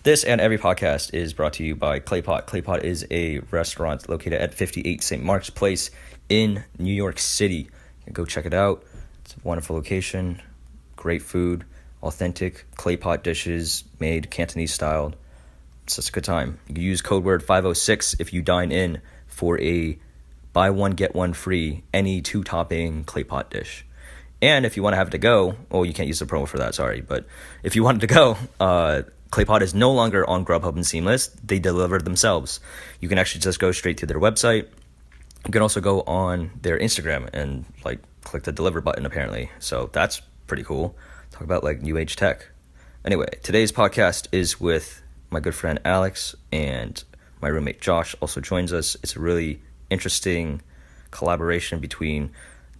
This and every podcast is brought to you by Claypot. Claypot is a restaurant located at 58 St. Mark's Place in New York City. You can go check it out. It's a wonderful location, great food, authentic Claypot dishes made Cantonese styled. It's just a good time. You can use code word 506 if you dine in for a buy one get one free any 2-topping Claypot dish. And if you want to have it to go, you can't use the promo for that, sorry, but if you want it to go, Claypot is no longer on Grubhub and Seamless. They deliver themselves. You can actually just go straight to their website. You can also go on their Instagram and click the deliver button apparently. So that's pretty cool. Talk about new age tech. Anyway, today's podcast is with my good friend Alex, and my roommate Josh also joins us. It's a really interesting collaboration between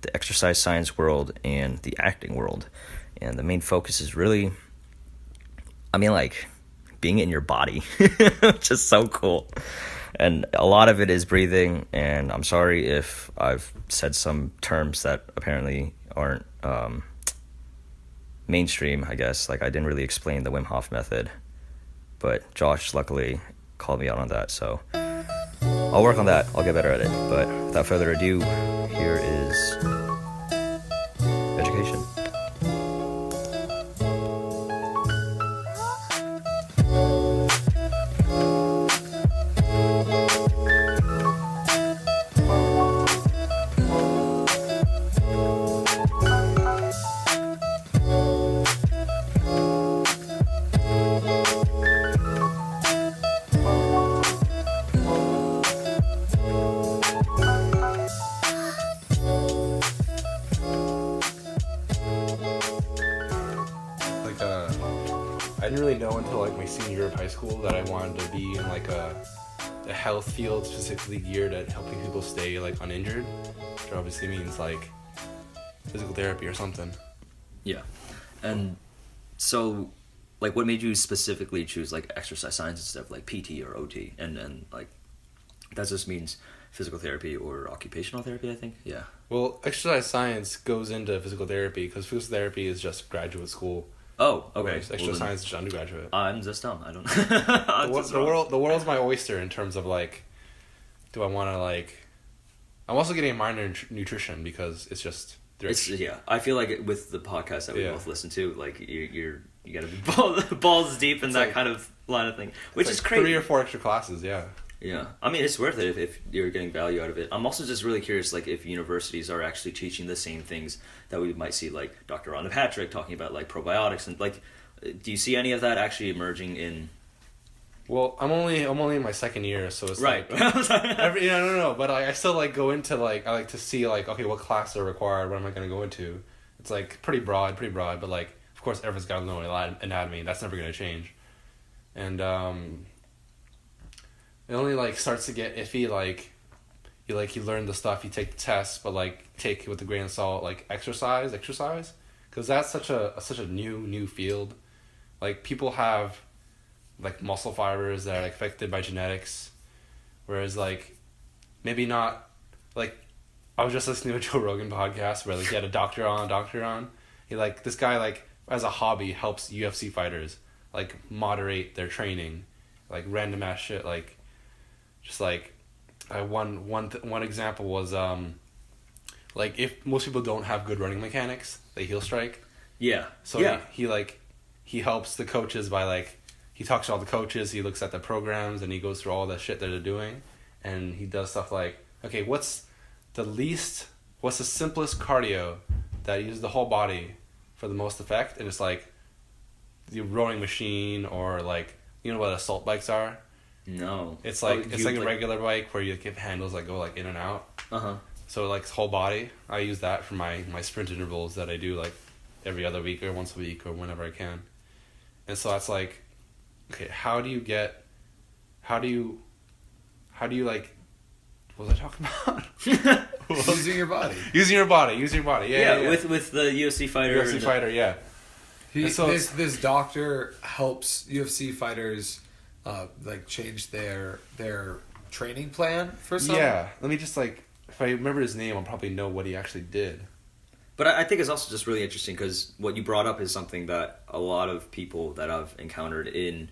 the exercise science world and the acting world. And the main focus is really, being in your body, which is so cool. And a lot of it is breathing, and I'm sorry if I've said some terms that apparently aren't mainstream, I guess. I didn't really explain the Wim Hof method, but Josh luckily called me out on that, so I'll work on that. I'll get better at it. But without further ado, here is education. I didn't really know until my senior year of high school that I wanted to be in a health field specifically geared at helping people stay uninjured, which obviously means physical therapy or something. Yeah. And so what made you specifically choose exercise science instead of PT or OT? And that just means physical therapy or occupational therapy, I think. Yeah. Well, exercise science goes into physical therapy because physical therapy is just graduate school. Oh, okay. Exercise science is just undergraduate. I'm just dumb. I don't know. The world's my oyster in terms of do I want to I'm also getting a minor in nutrition because it's just. I feel with the podcast that we both listen to, you gotta be balls deep in that kind of line of thing, which is crazy. 3 or 4 extra classes, yeah. Yeah, it's worth it if you're getting value out of it. I'm also just really curious, if universities are actually teaching the same things that we might see, Dr. Rhonda Patrick talking about, probiotics, and do you see any of that actually emerging in? Well, I'm only in my second year, so it's right. No, but I still go into I like to see okay, what classes are required, what am I going to go into? It's pretty broad, but of course everyone's got to know anatomy. That's never going to change, and it only starts to get iffy you learn the stuff, you take the tests, but take it with a grain of salt. Exercise, because that's such a new field. People have muscle fibers that are affected by genetics, whereas maybe not. I was just listening to a Joe Rogan podcast where he had a doctor on. He this guy as a hobby helps UFC fighters moderate their training, random ass shit just one example was if most people don't have good running mechanics, they heel strike. Yeah. So yeah. he helps the coaches by he talks to all the coaches, he looks at the programs, and he goes through all the shit that they're doing, and he does stuff okay, what's the simplest cardio that uses the whole body for the most effect? And it's the rowing machine, or you know what assault bikes are? No. It's a regular bike where you give handles go in and out. Uh-huh. So whole body. I use that for my sprint intervals that I do every other week or once a week or whenever I can. And so that's okay, how do you what was I talking about? Using your body. Using your body. Yeah. With the UFC fighter. Fighter, yeah. This doctor helps UFC fighters change their training plan for something. Yeah. Let me just if I remember his name, I'll probably know what he actually did. But I think it's also just really interesting because what you brought up is something that a lot of people that I've encountered in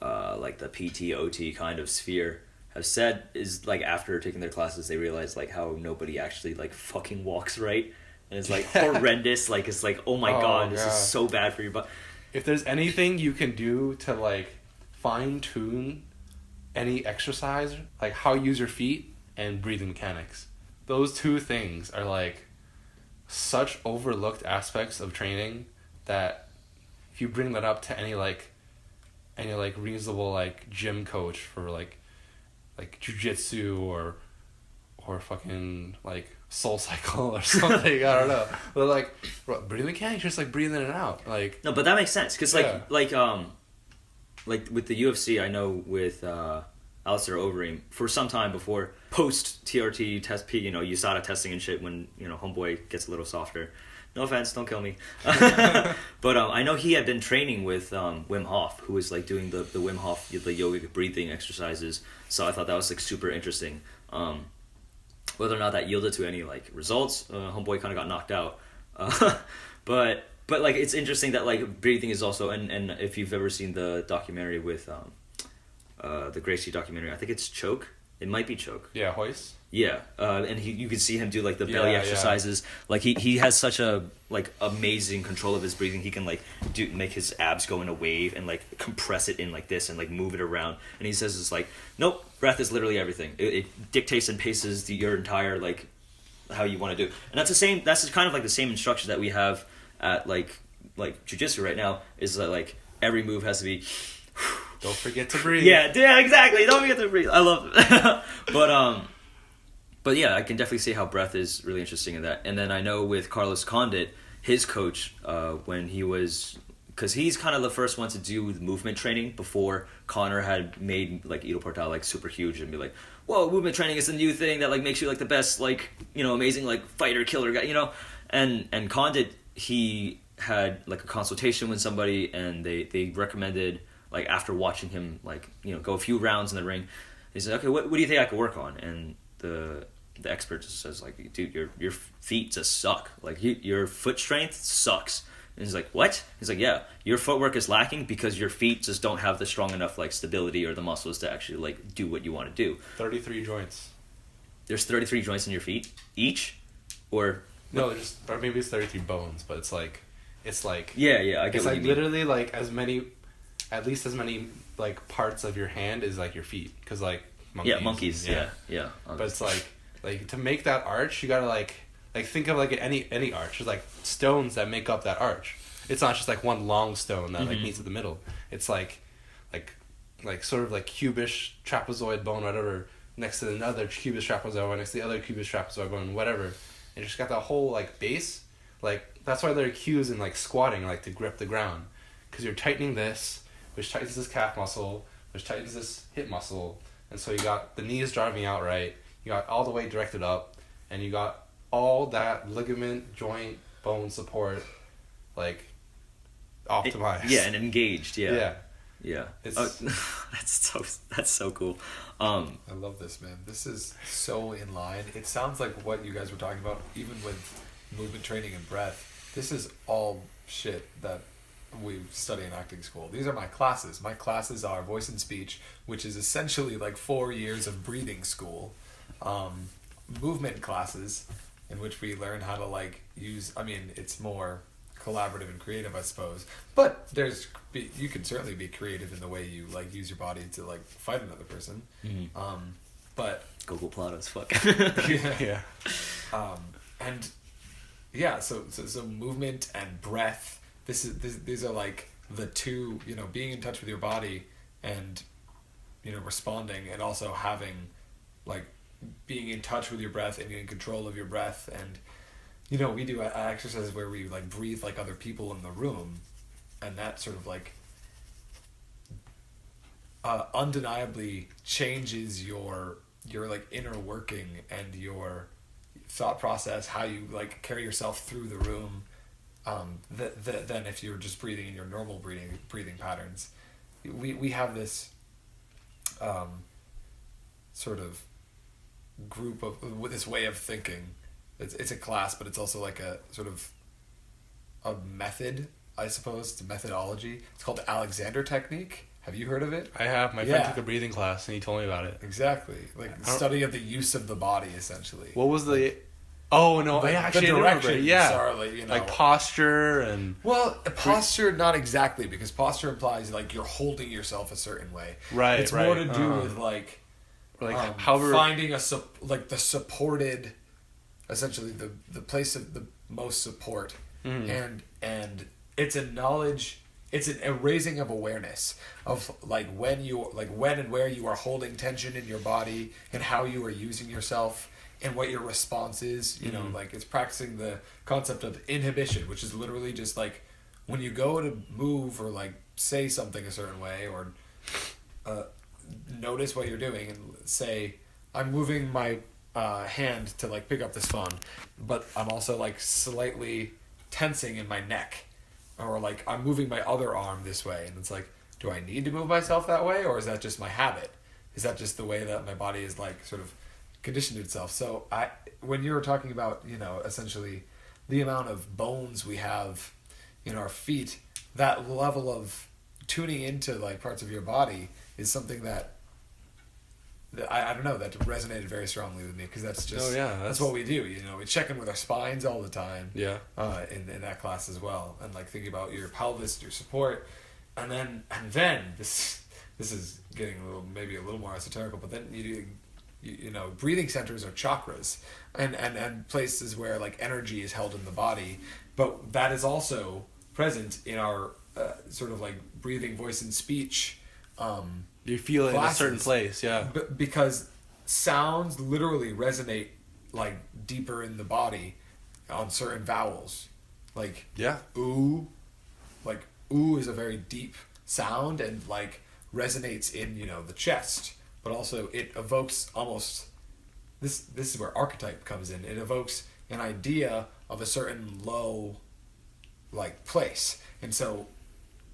like the PT OT kind of sphere have said is like after taking their classes they realize like how nobody actually like fucking walks right, and it's like horrendous. Like it's like, oh my god, this is so bad for your butt. If there's anything you can do to like fine tune any exercise, like how you use your feet and breathing mechanics, those two things are like such overlooked aspects of training that if you bring that up to any reasonable like gym coach for like jiu-jitsu or fucking like Soul Cycle or something, I don't know, but like breathing mechanics, just like breathing in and out, like no, but that makes sense because like with the UFC, I know with Alistair Overeem for some time before post TRT test USADA testing and shit, when homeboy gets a little softer. No offense, don't kill me. But I know he had been training with Wim Hof, who was like doing the Wim Hof, the yogic breathing exercises. So I thought that was like super interesting. Whether or not that yielded to any like results, homeboy kind of got knocked out. But like it's interesting that like breathing is also, and if you've ever seen the documentary with the Gracie documentary, I think it's Choke. It might be Choke. Yeah, Hoist. Yeah, and you can see him do like the belly exercises. Like he has such a like amazing control of his breathing. He can like make his abs go in a wave and like compress it in like this and like move it around. And he says it's like, nope, breath is literally everything. It dictates and paces your entire like how you want to do. And that's kind of like the same instruction that we have at like jiu-jitsu right now, is that like every move has to be. Don't forget to breathe. Yeah, exactly. Don't forget to breathe. I love it. But yeah, I can definitely see how breath is really interesting in that. And then I know with Carlos Condit, his coach, when he was, because he's kind of the first one to do movement training before Connor had made like Ido Portal like super huge and be like, whoa, movement training is the new thing that like makes you like the best like amazing like fighter killer guy, and Condit, he had like a consultation with somebody and they recommended, like after watching him like go a few rounds in the ring, he said, okay, what do you think I could work on? And the expert just says like, dude, your feet just suck, like your foot strength sucks. And he's like, what? He's like, yeah, your footwork is lacking because your feet just don't have the strong enough like stability or the muscles to actually like do what you want to do. 33 joints. There's 33 joints in your feet each, or no, or maybe it's 33 bones, but it's like yeah, I get it's what like you mean. literally like at least as many like parts of your hand is like your feet, because like monkeys, yeah. But it's like to make that arch, you gotta like think of like any arch. There's like stones that make up that arch. It's not just like one long stone that like meets at the middle. It's like sort of like cubish trapezoid bone, whatever, next to another cubish trapezoid bone, next to the other cubish trapezoid bone, whatever. And just got that whole like base. Like that's why there are cues in like squatting, like to grip the ground, because you're tightening this, which tightens this calf muscle, which tightens this hip muscle, and so you got the knees driving out right. You got all the way directed up, and you got all that ligament, joint, bone support, like optimized. And engaged. Yeah. It's That's so cool. I love this, man. This is so in line. It sounds like what you guys were talking about, even with movement training and breath. This is all shit that we study in acting school. These are my classes. My classes are voice and speech, which is essentially like 4 years of breathing school. Movement classes, in which we learn how to like use, it's more collaborative and creative, I suppose, but you can certainly be creative in the way you like use your body to like fight another person. But Google Plato's fuck. yeah. And yeah, so movement and breath, these are like the two, being in touch with your body and responding, and also having like being in touch with your breath and in control of your breath. And we do exercises where we like breathe like other people in the room, and that sort of like undeniably changes your like inner working and your thought process, how you like carry yourself through the room, than if you're just breathing in your normal breathing patterns. We have this sort of group with this way of thinking. It's a class, but it's also like a sort of a method I suppose, the methodology. It's called the Alexander technique. Have you heard of it? I have. My friend took a breathing class and he told me about it. Exactly. Like study of the use of the body, essentially. What was the... Oh, no, I actually the directions remember. Yeah. are like, you know, like posture and... Well, posture, not exactly, because posture implies like you're holding yourself a certain way. Right, It's right. more to do with like however... finding the supported, essentially the place of the most support, and it's a knowledge. It's a raising of awareness of when and where you are holding tension in your body and how you are using yourself and what your response is. You know, like it's practicing the concept of inhibition, which is literally just like when you go to move or like say something a certain way or notice what you're doing and say, I'm moving my hand to like pick up this phone, but I'm also like slightly tensing in my neck. Or like I'm moving my other arm this way, and it's like, do I need to move myself that way, or is that just my habit? Is that just the way that my body is like sort of conditioned itself? So when you were talking about, you know, essentially the amount of bones we have in our feet, that level of tuning into like parts of your body is something that I don't know, that resonated very strongly with me, because that's just that's what we do, you know. We check in with our spines all the time, in that class as well, and like thinking about your pelvis, your support, and then this is getting maybe a little more esoterical, but then you know, breathing centers are chakras and places where like energy is held in the body, but that is also present in our sort of like breathing, voice, and speech. You feel it classes, in a certain place, yeah. Because sounds literally resonate like deeper in the body on certain vowels. Like ooh, like ooh is a very deep sound and like resonates in, you know, the chest, but also it evokes almost this is where archetype comes in. It evokes an idea of a certain low like place. And so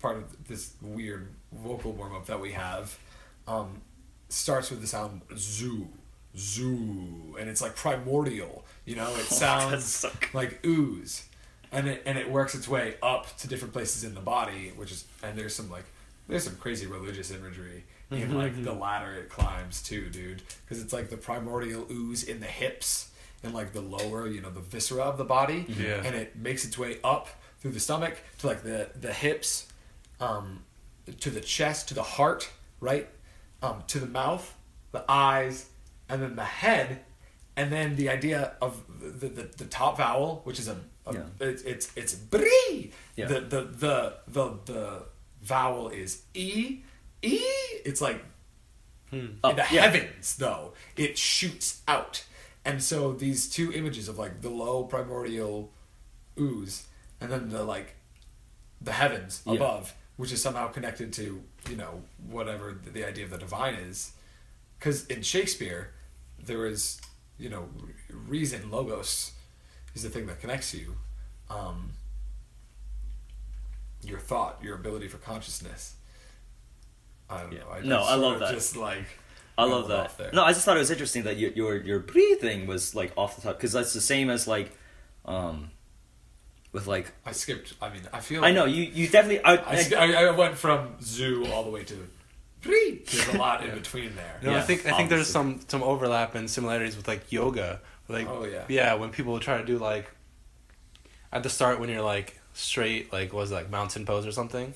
part of this weird vocal warm-up that we have starts with the sound zoo, and it's like primordial, you know. It sounds so like ooze, and it works its way up to different places in the body, and there's some crazy religious imagery in like the ladder it climbs too, dude, because it's like the primordial ooze in the hips and like the lower, you know, the viscera of the body, and it makes its way up through the stomach to like the hips, to the chest, to the heart, right, to the mouth, the eyes, and then the head, and then the idea of the top vowel, which is it's bri. Yeah. The vowel is e. It's like in the yeah. heavens, though it shoots out, and so these two images of like the low primordial ooze and then the heavens above, which is somehow connected to, you know, whatever the idea of the divine is. Because in Shakespeare, there is, you know, reason, logos, is the thing that connects you. Your thought, your ability for consciousness. I don't know. I love that. Just like... I love that. No, I just thought it was interesting that your breathing was like off the top, because that's the same as like... with like I skipped. I mean, I feel. I know you definitely. I went from zoo all the way to. There's a lot in between there. No, I think there's some overlap and similarities with like yoga. Like, when people try to do like at the start when you're like straight, like was it like mountain pose or something,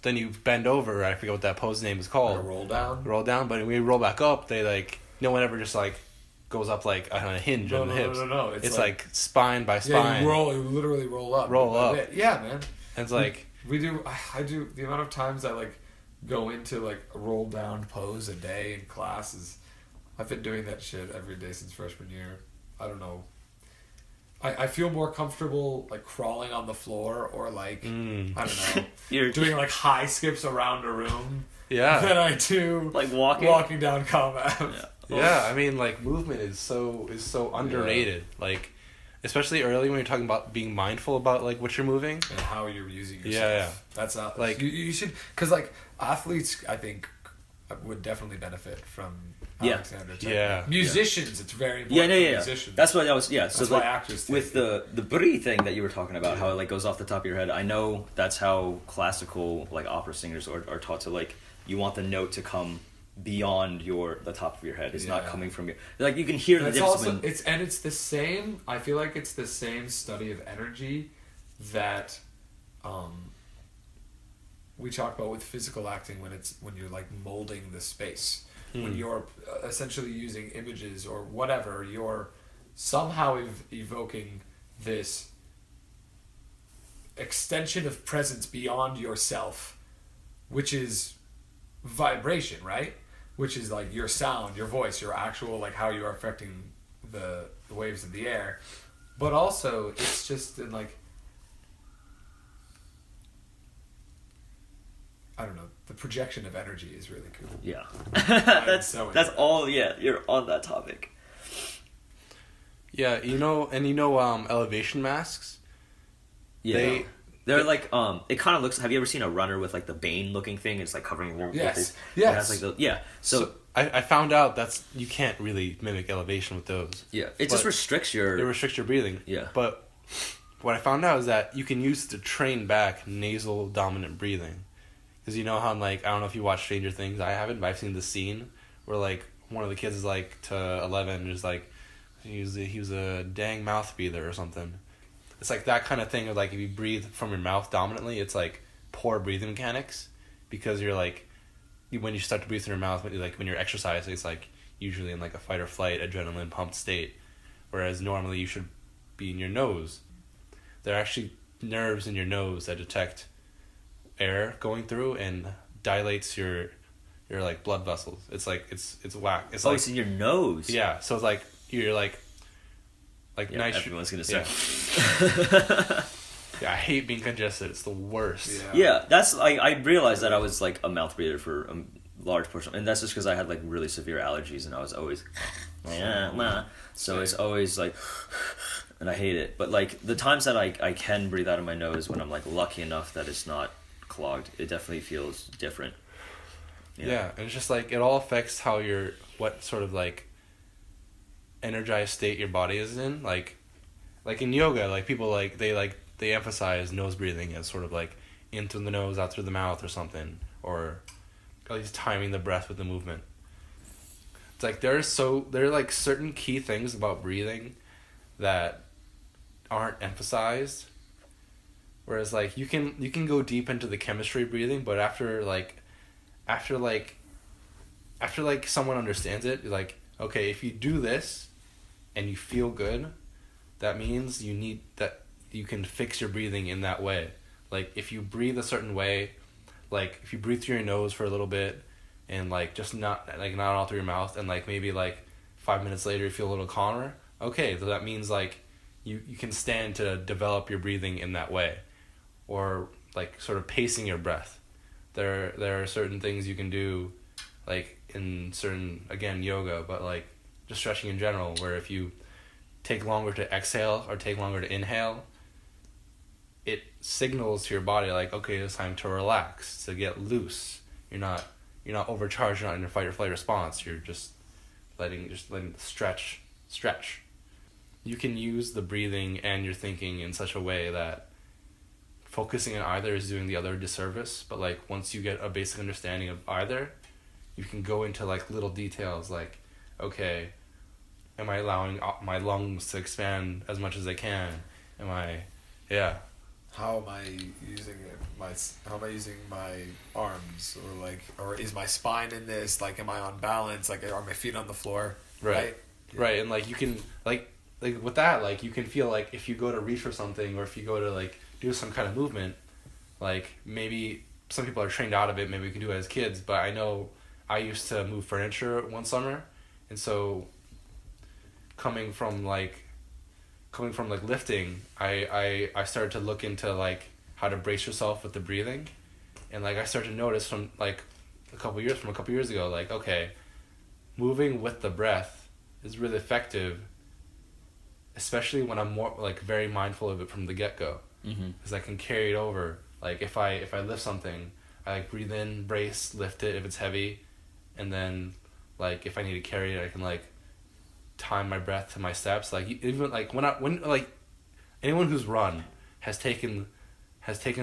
then you bend over. I forget what that pose name is called. Like a roll down. Roll down, but when you roll back up, they like no one ever just like goes up like on a hinge on the hips. No. It's like spine by spine. Yeah, you literally roll up. Roll up. Yeah, man. And it's like I do the amount of times I like go into like a roll down pose a day in classes. I've been doing that shit every day since freshman year. I don't know. I feel more comfortable like crawling on the floor or like I don't know, You're doing like high skips around a room. Yeah. Than I do like walking down combat. Yeah, I mean, like movement is so underrated. Like, especially early when you're talking about being mindful about like what you're moving and how you're using yourself. Yeah. That's not like you should, because like athletes, I think, would definitely benefit from Yeah. Alexander technique. Yeah. Musicians, it's very important. Yeah. Musicians. That's what I was. Yeah. So That's why like actors take with the brie thing that you were talking about, how it like goes off the top of your head. I know that's how classical like opera singers are taught to, like, you want the note to come beyond the top of your head. It's not coming from your, like, you can hear the difference. Also, it's the same. I feel like it's the same study of energy that we talk about with physical acting when you're like molding the space. When you're essentially using images or whatever, you're somehow evoking this extension of presence beyond yourself, which is vibration, right? Which is like your sound, your voice, your actual, like how you are affecting the waves of the air. But also, it's just in like, I don't know, the projection of energy is really cool. Yeah. that's all. Yeah, you're on that topic. Yeah, elevation masks. Yeah. They're like it kind of looks. Have you ever seen a runner with like the Bane looking thing? It's like covering your Yes. It has like So I found out you can't really mimic elevation with those. yeah, it just restricts your. It restricts your breathing. Yeah. But what I found out is that you can use to train back nasal dominant breathing. Because you know how, like, I don't know if you watch Stranger Things. I haven't, but I've seen the scene where, like, one of the kids is, like, to 11 and is, like, he was a dang mouth breather or something. It's, like, that kind of thing of, like, if you breathe from your mouth dominantly, it's, like, poor breathing mechanics. Because you're, like, when you start to breathe through your mouth, when you're exercising, it's, like, usually in, like, a fight or flight, adrenaline pumped state. Whereas normally you should be in your nose. There are actually nerves in your nose that detect air going through and dilates your like blood vessels. It's like it's whack. It's like, it's in your nose. Yeah, so it's like you're like nice. Everyone's gonna say. Yeah, I hate being congested. It's the worst. Yeah, that's like, I realized that I was like a mouth breather for a large portion, and that's just because I had like really severe allergies, and I was always so it's always like, and I hate it. But like the times that I can breathe out of my nose, when I'm like lucky enough that it's not clogged, it definitely feels different. Yeah, and it's just like it all affects how what sort of like energized state your body is in. Like in yoga, like people they emphasize nose breathing as sort of like in through the nose, out through the mouth or something, or at least timing the breath with the movement. It's like there are like certain key things about breathing that aren't emphasized. Whereas like you can go deep into the chemistry of breathing, but after someone understands it, like, okay, if you do this and you feel good, that means you can fix your breathing in that way. Like if you breathe a certain way, like if you breathe through your nose for a little bit and like just not all through your mouth, and like maybe like 5 minutes later you feel a little calmer, okay, so that means like you can stand to develop your breathing in that way. Or like sort of pacing your breath. There are certain things you can do, like in certain, again, yoga, but like just stretching in general, where if you take longer to exhale or take longer to inhale, it signals to your body like, okay, it's time to relax, to get loose. You're not overcharged, you're not in your fight or flight response. You're just letting it stretch. You can use the breathing and your thinking in such a way that focusing on either is doing the other a disservice, but like once you get a basic understanding of either, you can go into like little details like, okay, am I allowing my lungs to expand as much as they can? How am I using how am I using my arms, or is my spine in this? Like, am I on balance? Like, are my feet on the floor? Right. Yeah. Right, and like you can like with that, like you can feel like if you go to reach for something, or if you go to like do some kind of movement, like maybe some people are trained out of it, maybe we can do it as kids, but I know I used to move furniture one summer, and so coming from lifting, I started to look into like how to brace yourself with the breathing, and like I started to notice from a couple years ago, like, okay, moving with the breath is really effective, especially when I'm more like very mindful of it from the get-go. Because I can carry it over. Like if I lift something, I like breathe in, brace, lift it if it's heavy, and then like if I need to carry it, I can like time my breath to my steps. Like even like when like anyone who's run has taken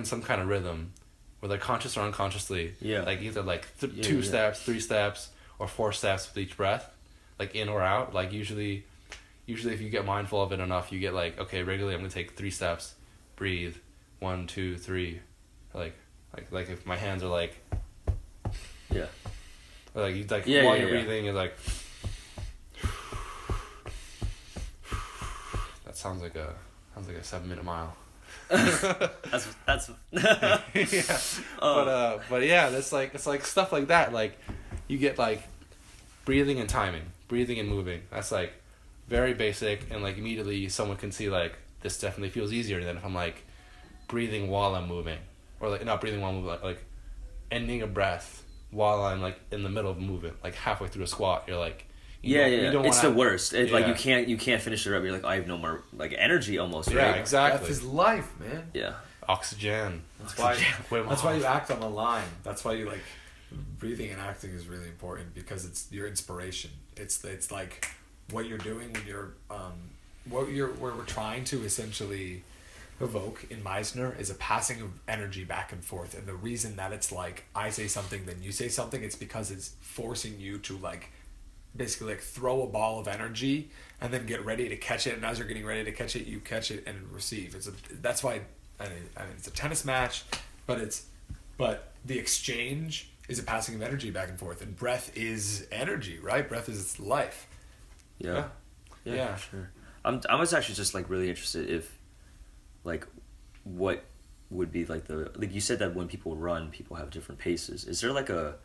some kind of rhythm, whether conscious or unconsciously. Yeah. Like either like 2 steps, 3 steps, or 4 steps with each breath, like in or out. Like usually if you get mindful of it enough, you get like, okay, regularly I'm gonna take 3 steps, breathe, 1, 2, 3, like if my hands are like, yeah, or like you like yeah, while yeah, you're yeah. breathing, you're like, that sounds like a 7-minute mile. that's Yeah, but yeah, it's like stuff like that. Like you get like breathing and timing, breathing and moving. That's like very basic, and like immediately someone can see like this definitely feels easier than if I'm like breathing while I'm moving, or like not breathing while I'm moving, like ending a breath while I'm like in the middle of a movement, like halfway through a squat. You're like, you don't it's the worst. Like Yeah. you can't finish it up. You're like, I have no more like energy almost. Yeah, Right? exactly. Breath is life, man. Yeah. Oxygen. That's why. Wim That's why Hof. you act on the line. That's why you like breathing and acting is really important, because it's your inspiration. It's like what you're doing when you're what we're trying to essentially evoke in Meisner is a passing of energy back and forth. And the reason that it's like I say something then you say something, it's because it's forcing you to like basically like throw a ball of energy and then get ready to catch it, and as you're getting ready to catch it, you catch it and receive. That's why I mean it's a tennis match, but the exchange is a passing of energy back and forth, and breath is energy, right? Breath is life. Yeah. Yeah. Sure. I was actually just like really interested if like what would be like like you said that when people run, people have different paces. Is there like a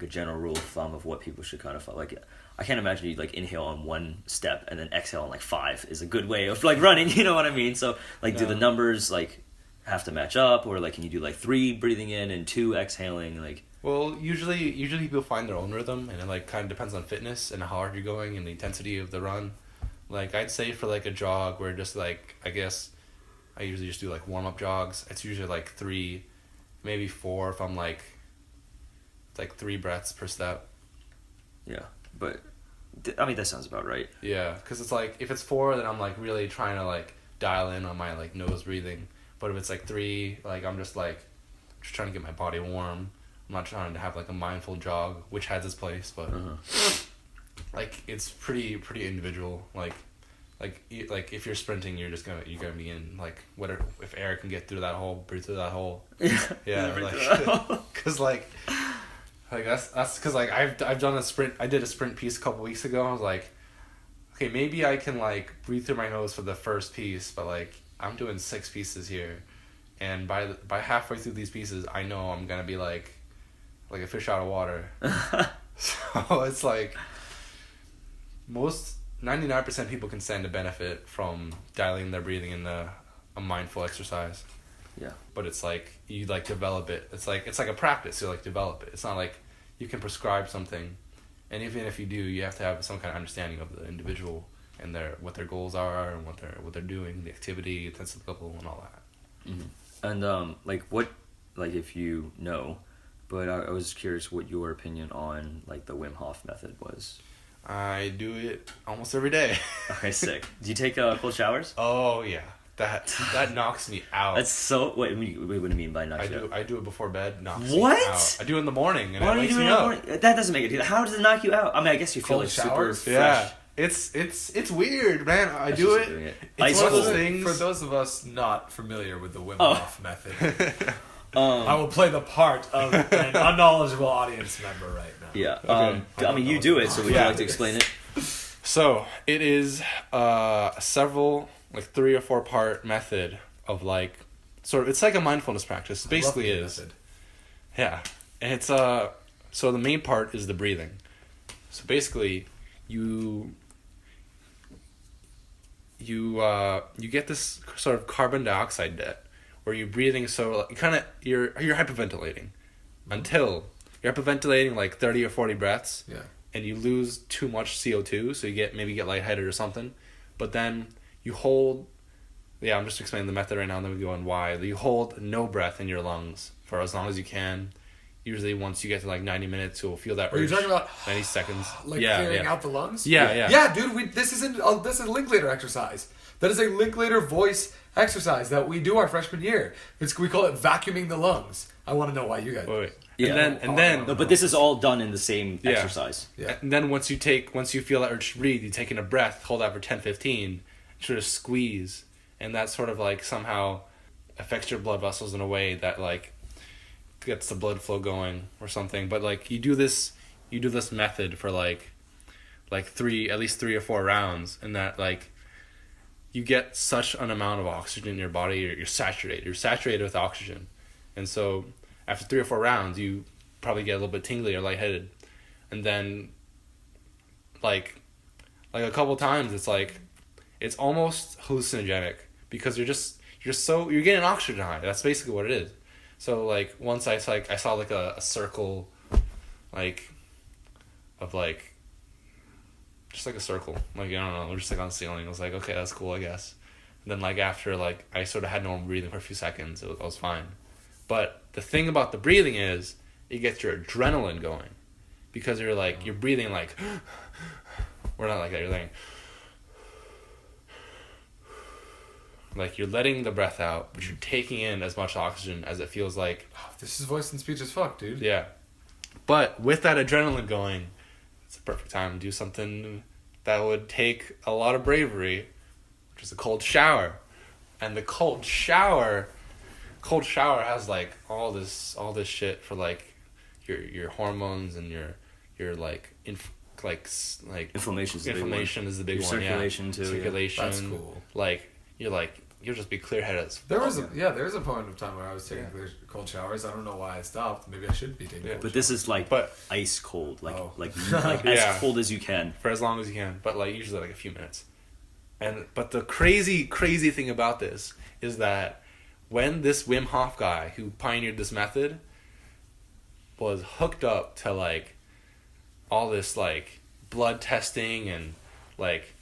general rule of thumb of what people should kind of follow? Like I can't imagine you like inhale on 1 step and then exhale on like 5 is a good way of like running, you know what I mean? So like do the numbers like have to match up, or like can you do like 3 breathing in and 2 exhaling? Like, Well, usually people find their own rhythm, and it like kind of depends on fitness and how hard you're going and the intensity of the run. Like I'd say for like a jog where just like, I guess I usually just do like warm up jogs. It's usually like 3, maybe 4 if I'm like 3 breaths per step. yeah, but I mean that sounds about right. Yeah, because it's like if it's 4, then I'm like really trying to like dial in on my like nose breathing. But if it's like 3, like I'm just trying to get my body warm. I'm not trying to have like a mindful jog, which has its place, but like it's pretty individual. Like if you're sprinting, you're gonna be in like whatever. If air can get through that hole, breathe through that hole. Yeah, like because like that's because like I've done a sprint. I did a sprint piece a couple weeks ago. I was like, okay, maybe I can like breathe through my nose for the first piece, but like I'm doing 6 pieces here, and by halfway through these pieces, I know I'm gonna be like a fish out of water. So it's like most 99% of people can stand to benefit from dialing their breathing in a mindful exercise. Yeah. But it's like you like develop it. It's like a practice. You like develop it. It's not like you can prescribe something, and even if you do, you have to have some kind of understanding of the individual and what their goals are and what they're doing, the activity, intensity level, and all that. Mm-hmm. And like what, like if you know, but I was curious what your opinion on like the Wim Hof method was. I do it almost every day. Okay, sick. Do you take cold showers? Oh yeah, that knocks me out. That's so. What do you mean by knocks you out? I do it before bed. Knocks What? me out. I do it in the morning, and Why it do you wakes do it me in the up. morning? That doesn't make it. How does it knock you out? I mean, I guess you feel Cold like super showers? fresh. Yeah, it's weird, man. I That's do just it. doing it. It's Ice one of those cold. things. For those of us not familiar with the Wim Oh. Hof method, I Um, will play the part of an unknowledgeable audience member right now. yeah. Okay. I mean, you do it, so would you Yeah. like to explain it? So it is several 3 or 4 part method of like sort of, it's like a mindfulness practice. It basically Love the is. method. Yeah, and it's so the main part is the breathing. So basically, you get this sort of carbon dioxide debt where you're breathing, so you're hyperventilating until you're hyperventilating like 30 or 40 breaths. Yeah. And you lose too much CO2, so you maybe get lightheaded or something. But then you hold, I'm just explaining the method right now, and then we go on why. You hold no breath in your lungs for as long as you can. usually once you get to like 90 minutes, you'll feel that urge. Are you talking about 90 seconds? like yeah, clearing yeah. out the lungs? Yeah. Yeah, dude, this is a Linklater exercise. That is a Linklater voice exercise that we do our freshman year. We call it vacuuming the lungs. I want to know why you guys. Wait. Yeah. And then No, but this is all done in the same exercise. Yeah. And then once you feel that urge to breathe, you take in a breath, hold that for 10-15, sort of squeeze, and that sort of like somehow affects your blood vessels in a way that like gets the blood flow going or something. But like you do this method for like at least 3 or 4 rounds, and that like you get such an amount of oxygen in your body, you're saturated with oxygen. And so after 3 or 4 rounds, you probably get a little bit tingly or lightheaded. And then like a couple times it's almost hallucinogenic, because you're getting oxygen high. That's basically what it is. So like once I saw like a circle like of like just like a circle, like I don't know, just like on the ceiling. I was like, okay, that's cool, I guess. And then like after like I sort of had normal breathing for a few seconds, I was fine. But the thing about the breathing is it gets your adrenaline going, because you're breathing like we're not like that. You're like you're letting the breath out, but you're taking in as much oxygen as it feels like. This is voice and speech as fuck, dude. Yeah, but with that adrenaline going, it's a perfect time to do something that would take a lot of bravery, which is a cold shower. And the cold shower has like all this shit for like your hormones and your like Inflammation is the big one. Circulation too. Circulation. That's cool. You'll just be clear-headed. There was a point of time where I was taking cold showers. I don't know why I stopped. Maybe I should be taking cold But this is like ice cold, like as cold as you can. For as long as you can, but like usually like a few minutes. But the crazy thing about this is that when this Wim Hof guy who pioneered this method was hooked up to like all this like blood testing and like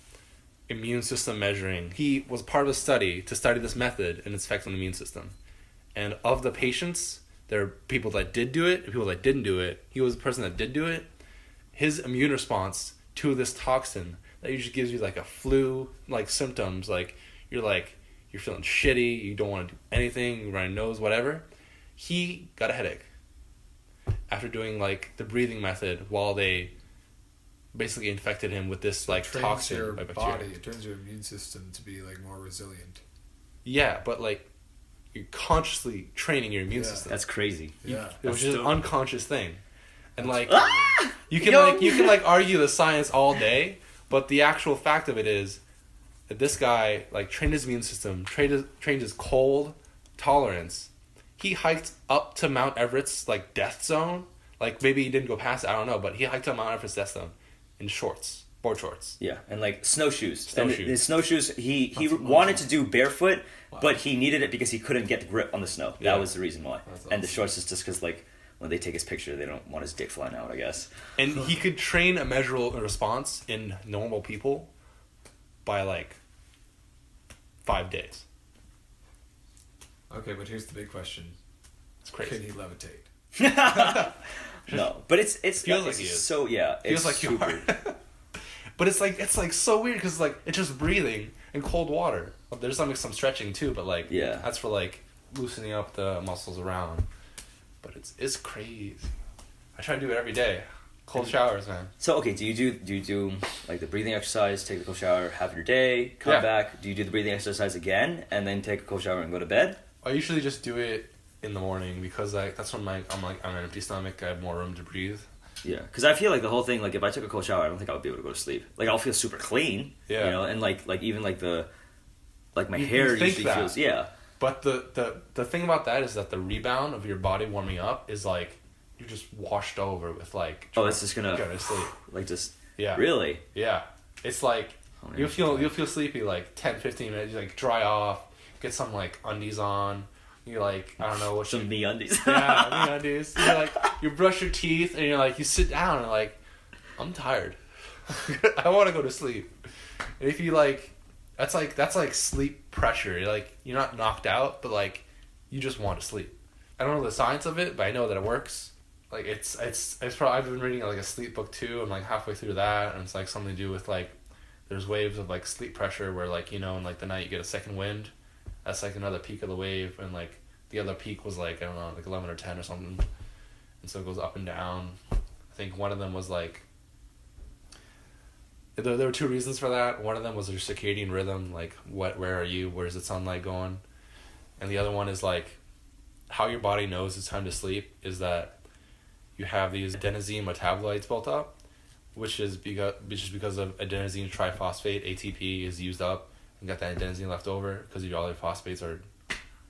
immune system measuring, he was part of a study to study this method and its effect on the immune system. And of the patients, there are people that did do it and people that didn't do it. He was the person that did do it. His immune response to this toxin that usually gives you like a flu like symptoms, like you're feeling shitty, you don't want to do anything, you run a nose, whatever. He got a headache after doing like the breathing method while they basically infected him with this like toxin your by bacteria. body. It turns your immune system to be like more resilient. Yeah, but like you're consciously training your immune system. That's crazy. Yeah, It was just an unconscious thing, and like Ah! you can argue the science all day, but the actual fact of it is that this guy like trained his immune system, trained his cold tolerance. He hiked up to Mount Everest's like death zone. Like maybe he didn't go past it, I don't know, but he hiked up Mount Everest's death zone in board shorts. Yeah, and like snowshoes. Snowshoes. And his snowshoes, he wanted to do barefoot, but he needed it because he couldn't get the grip on the snow. Yeah. That was the reason why. That's And the awesome. shorts is just because like when they take his picture, they don't want his dick flying out, I guess. And he could train a measurable response in normal people by like 5 days. Okay, but here's the big question: It's crazy. can he levitate? No, but it's Feels like he is. so yeah. Feels It's like you super. are. But it's like so weird because like it's just breathing in cold water. There's some stretching too, but like that's for like loosening up the muscles around. But it's crazy. I try to do it every day. Cold showers, man. So okay, do you do like the breathing exercise, take a cold shower, have your day, come back? Do you do the breathing exercise again and then take a cold shower and go to bed? I usually just do it in the morning because like that's when I'm on an empty stomach. I have more room to breathe. Yeah, because I feel like the whole thing, like if I took a cold shower, I don't think I would be able to go to sleep. Like I'll feel super clean. Yeah. You know, and like even like my You hair think usually that. feels But the thing about that is that the rebound of your body warming up is like you're just washed over with like. Oh, it's just gonna go to sleep. like just Yeah. really. Yeah, it's like Oh, you'll feel sleepy like 10-15 minutes. You like dry off, get some like undies on. You like I don't know what Some knee undies. yeah, knee undies. You like you brush your teeth and you're like you sit down and like I'm tired. I want to go to sleep. And if you like, that's like sleep pressure. You're not knocked out, but like you just want to sleep. I don't know the science of it, but I know that it works. like it's probably, I've been reading like a sleep book too. I'm like halfway through that, and it's like something to do with like there's waves of like sleep pressure where like, you know, in like the night you get a second wind. That's like another peak of the wave, and like the other peak was like, I don't know, like 11 or 10 or something, and so it goes up and down. I think one of them was like there were two reasons for that. One of them was your circadian rhythm, like where are you, where's the sunlight going, and the other one is like how your body knows it's time to sleep is that you have these adenosine metabolites built up, which is because of adenosine triphosphate, ATP, is used up and got that adenosine left over because your other phosphates are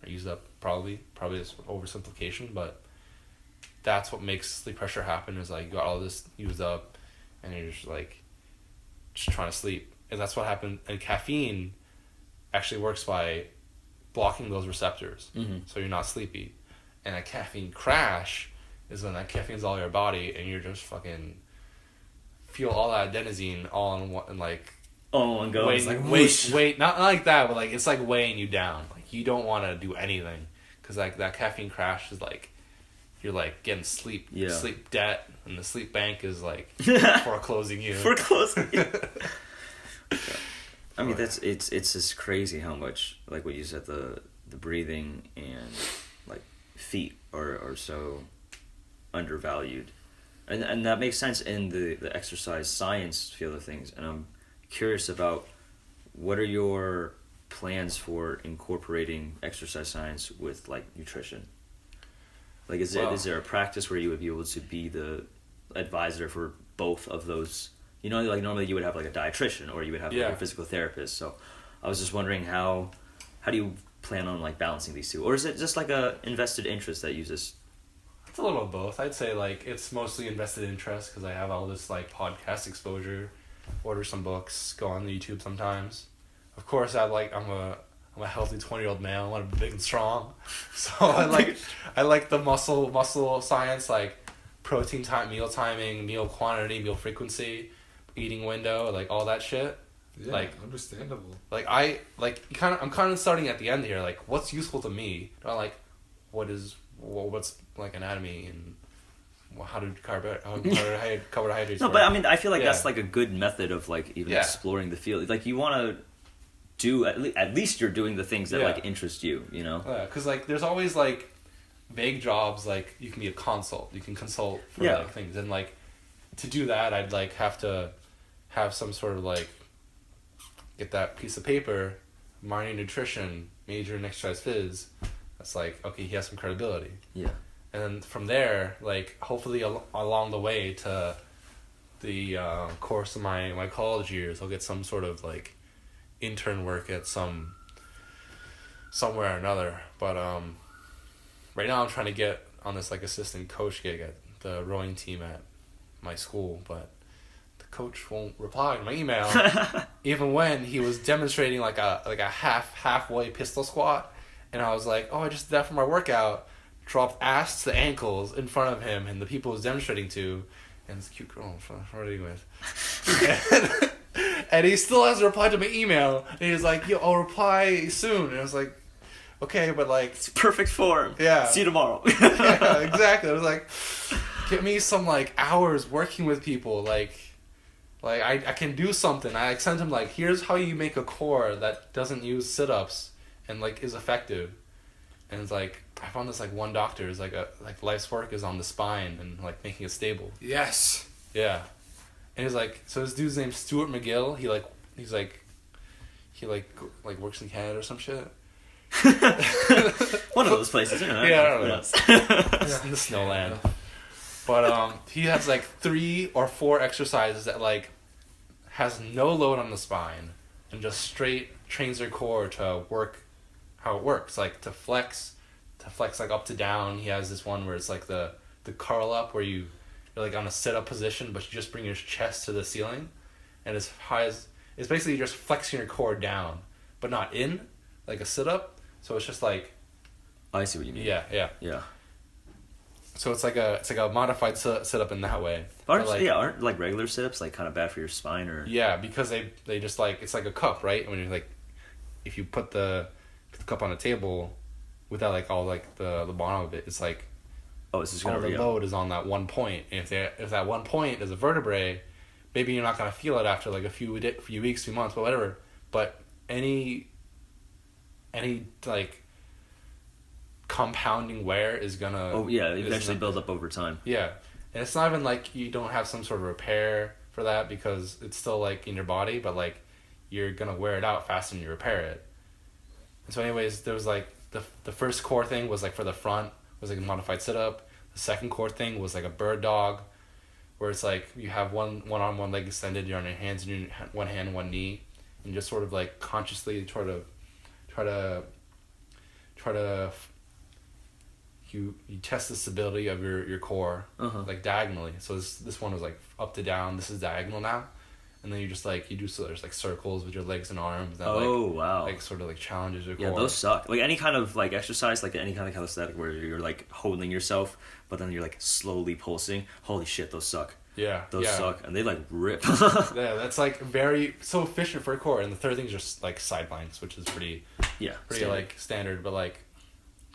used up, probably it's oversimplification, but that's what makes sleep pressure happen, is like you got all this used up and you're just trying to sleep. And that's what happened. And caffeine actually works by blocking those receptors, so you're not sleepy. And a caffeine crash is when that caffeine's all in your body and you're just fucking feel all that adenosine all in one, and like all in one go. Wait, not like that, but like it's like weighing you down. Like you don't want to do anything because like that caffeine crash is like you're like getting sleep debt, and the sleep bank is like foreclosing you. I mean, it's just crazy how much, like what you said, the breathing and like feet are so undervalued, and that makes sense in the exercise science field of things. And I'm curious about what are your plans for incorporating exercise science with like nutrition? Like, is there a practice where you would be able to be the advisor for both of those? You know, like normally you would have like a dietitian or you would have like a physical therapist. So I was just wondering how do you plan on like balancing these two? Or is it just like a invested interest that you just... It's a little of both. I'd say like it's mostly invested interest because I have all this like podcast exposure, order some books, go on YouTube sometimes. Of course, I'm a healthy 20-year-old male. I want to be big and strong, so I like the muscle science, like protein time, meal timing, meal quantity, meal frequency, eating window, like all that shit. Yeah, like understandable. Like I'm kind of starting at the end here. Like what's useful to me? Not like what's like anatomy and how to carbohydrates. No, but I mean I feel like that's like a good method of like even exploring the field. Like you want to do at least you're doing the things that like interest you, you know? Yeah, because like there's always like vague jobs, like you can be a consult, you can consult for like things, and like to do that I'd like have to have some sort of like get that piece of paper, minor in nutrition, major in exercise phys. That's like, okay, he has some credibility. Yeah. And then from there, like hopefully along the way to the course of my college years, I'll get some sort of like intern work at somewhere or another. But right now I'm trying to get on this like assistant coach gig at the rowing team at my school, but the coach won't reply to my email even when he was demonstrating like a halfway pistol squat, and I was like, oh, I just did that for my workout, dropped ass to the ankles in front of him and the people he was demonstrating to, and this cute girl I'm flirting with. And he still hasn't replied to my email. And he's like, yo, I'll reply soon. And I was like, okay, but like... It's perfect form. Yeah. See you tomorrow. Yeah, exactly. I was like, get me some like hours working with people. Like I can do something. I sent him like, here's how you make a core that doesn't use sit-ups and like is effective. And it's like, I found this like one doctor is like life's work is on the spine and like making it stable. Yes. Yeah. And he's like, so this dude's name's Stuart McGill. He works in Canada or some shit. One of those places, you know. Yeah, I don't know. In the snowland. But he has like 3 or 4 exercises that like has no load on the spine and just straight trains your core to work how it works, like to flex like up to down. He has this one where it's like the curl up where you're like on a sit-up position, but you just bring your chest to the ceiling, and as high as it's basically just flexing your core down, but not in like a sit-up. So it's just like, I see what you mean. Yeah. So it's like a modified sit-up in that way. Aren't like regular sit-ups like kind of bad for your spine or? Yeah, because they just like, it's like a cup, right? When you're like, if you put the cup on a table without like all like the bottom of it, it's like Oh, it's just all gonna the load is on that one point. And if that one point is a vertebrae, maybe you're not gonna feel it after like a few weeks, few months, but whatever. But any like compounding wear is gonna. Oh yeah, eventually build up over time. Yeah, and it's not even like you don't have some sort of repair for that because it's still like in your body, but like you're gonna wear it out faster than you repair it. And so, anyways, there was like the first core thing was like for the front was like a modified sit up. The second core thing was like a bird dog, where it's like you have one arm, one leg extended, you're on your hands and your one hand, one knee, and just sort of like consciously try to you test the stability of your core like diagonally. So this one was like up to down. This is diagonal now, and then you just like you do so there's like circles with your legs and arms. That, wow! Like sort of like challenges your core. Yeah, those suck. Like any kind of like exercise, like any kind of calisthenic where you're like holding yourself, but then you're like slowly pulsing. Holy shit, those suck. Yeah, those suck, and they like rip. Yeah, that's like so efficient for a core. And the third thing is just like side planks, which is pretty standard. Like standard, but like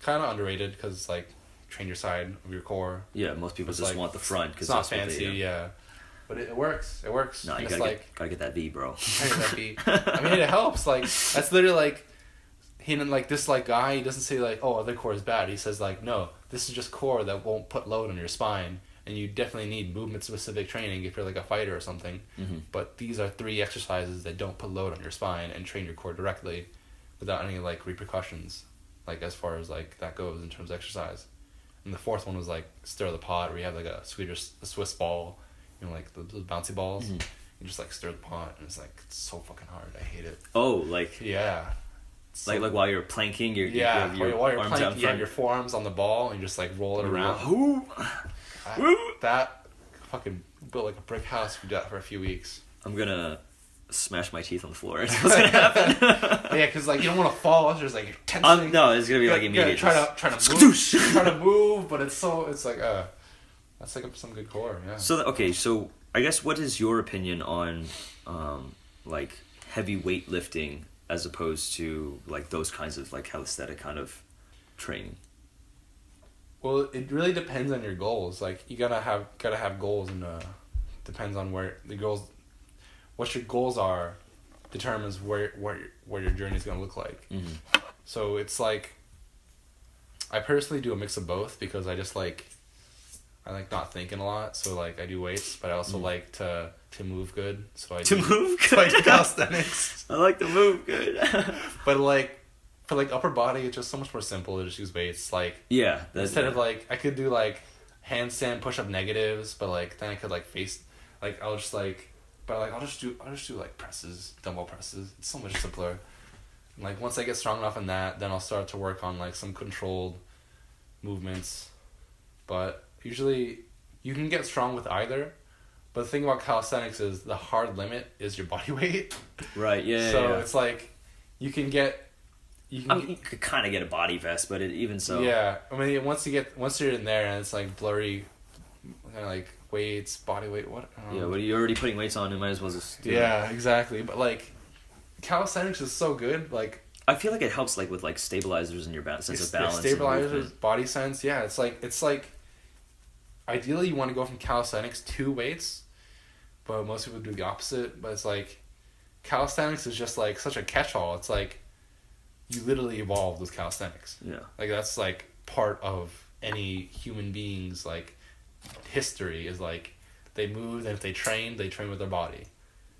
kind of underrated because like train your side of your core. Yeah, most people just like, want the front because it's not fancy. But it works. It works. No, you gotta get that V, bro. That V. I mean, it helps. Like that's literally like he and like this like guy. He doesn't say like, oh, other core is bad. He says like, no, this is just core that won't put load on your spine. And you definitely need movement-specific training if you're like a fighter or something. Mm-hmm. But these are 3 exercises that don't put load on your spine and train your core directly without any like repercussions, like as far as like that goes in terms of exercise. And the fourth one was like stir the pot, where you have like a Swiss ball, you know, like those bouncy balls. Mm-hmm. You just like stir the pot, and it's so fucking hard. I hate it. Oh, like yeah. Like while you're planking, while you're planking, you have your forearms on the ball, and you just like roll it around. That fucking built like a brick house. We did that for a few weeks. I'm gonna smash my teeth on the floor. That's what's gonna happen. Yeah, because like you don't want to fall. There's like tension. No, it's gonna be like immediate. Try to move, but it's like that's like some good core. Yeah. So I guess what is your opinion on like heavy weightlifting as opposed to like those kinds of like calisthenic kind of training? Well, it really depends on your goals. Like you gotta have goals, and depends on where the goals, what your goals are, determines where your journey is gonna look like. Mm-hmm. So it's like, I personally do a mix of both because I like not thinking a lot. So like I do weights, but I also like to move good. So I do calisthenics. I like to move good. But like. For like upper body, it's just so much more simple to just use weights. Like instead of like I could do like handstand push up negatives, but like then I could like face like I'll just do like presses, dumbbell presses. It's so much simpler. And like once I get strong enough in that, then I'll start to work on like some controlled movements. But usually you can get strong with either. But the thing about calisthenics is the hard limit is your body weight. Right. Yeah. So it's like you can get. You could kind of get a body vest, but even so. Yeah, I mean, once you're in there and it's like blurry, kind of like weights, body weight, what? Yeah, what are you already putting weights on? You might as well just. Exactly. But like, calisthenics is so good. Like, I feel like it helps like with like stabilizers and your sense of balance. Stabilizers, body sense. Yeah, it's like. Ideally, you want to go from calisthenics to weights, but most people do the opposite. But it's like, calisthenics is just like such a catch-all. It's like. You literally evolved with calisthenics. Yeah. Like that's like part of any human being's like history is like they moved, and if they train with their body.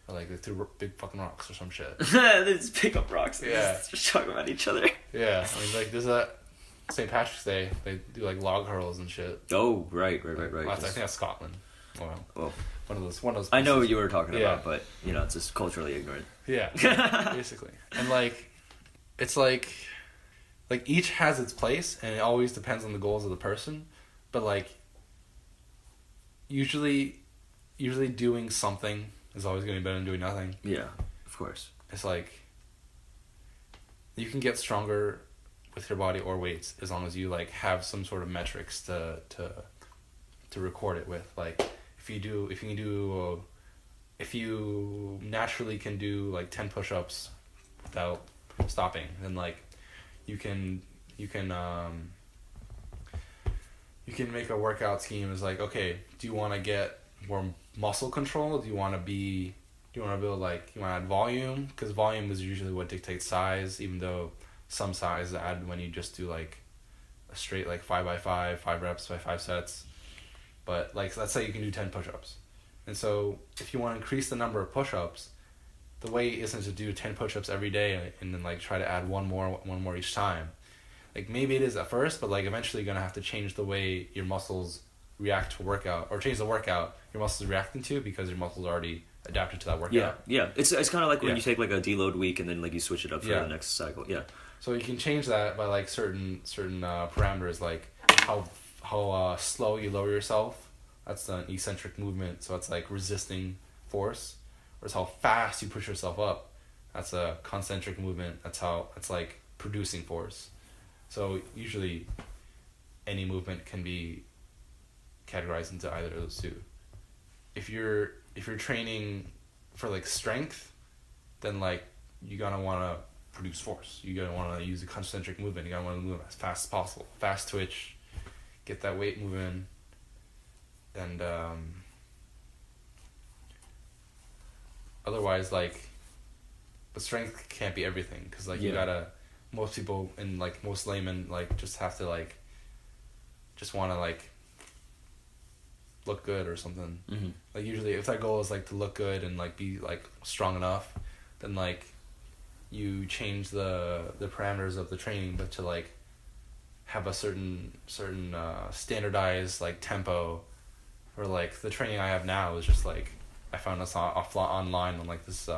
Or like they threw big fucking rocks or some shit. They just pick up rocks and just talk about each other. Yeah. I mean like there's that St. Patrick's Day, they do like log hurls and shit. Oh, right. Well, I think that's Scotland. Well, one of those places. I know what you were talking about, but it's just culturally ignorant. Yeah. Basically. And like it's like each has its place, and it always depends on the goals of the person, but like usually doing something is always going to be better than doing nothing. Yeah, of course. It's like you can get stronger with your body or weights as long as you like have some sort of metrics to record it with. Like if you naturally can do like 10 push-ups without stopping, then like you can you can make a workout scheme is like, okay, do you want to get more muscle control? Do you want to build like, you want to add volume? Because volume is usually what dictates size, even though some size add when you just do like a straight like 5x5, 5 reps by 5 sets. But like, let's say you can do 10 push-ups. And so if you want to increase the number of push-ups, the way isn't to do 10 push-ups every day and then like try to add one more each time. Like maybe it is at first, but like eventually you're gonna have to change the way your muscles react to workout, or change the workout your muscles are reacting to, because your muscles are already adapted to that workout. Yeah. It's kind of like when you take like a deload week and then like you switch it up for the next cycle. Yeah. So you can change that by like certain parameters, like how slow you lower yourself. That's an eccentric movement, so it's like resisting force. Or it's how fast you push yourself up. That's a concentric movement. That's like producing force. So usually any movement can be categorized into either of those two. If you're training for like strength, then like you're gonna wanna produce force. You're gonna wanna use a concentric movement. You're gonna wanna move as fast as possible. Fast twitch, get that weight moving, and otherwise, like, but strength can't be everything, because like you gotta, most people and like most laymen like just have to like just want to like look good or something. Mm-hmm. Like usually if that goal is like to look good and like be like strong enough, then like you change the parameters of the training, but to like have a certain standardized like tempo. For like the training I have now is just like, I found this online on like this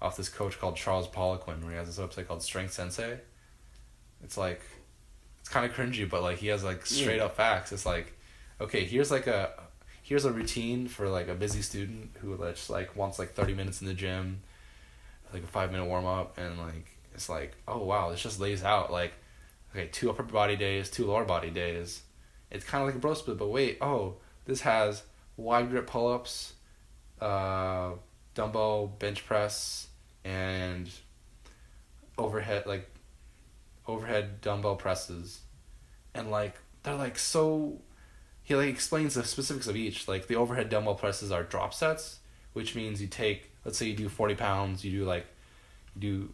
off this coach called Charles Poliquin, where he has this website called Strength Sensei. It's like, it's kind of cringy, but like he has like straight up facts. It's like, okay, here's a routine for like a busy student who just like wants like 30 minutes in the gym, like a 5-minute warm up, and like it's like, oh wow, this just lays out like, okay, 2 upper body days, 2 lower body days. It's kind of like a bro split, but wait, this has wide grip pull-ups, dumbbell bench press, and overhead dumbbell presses, and like they're like so. He like explains the specifics of each. Like the overhead dumbbell presses are drop sets, which means you take, let's say you do 40 pounds, you do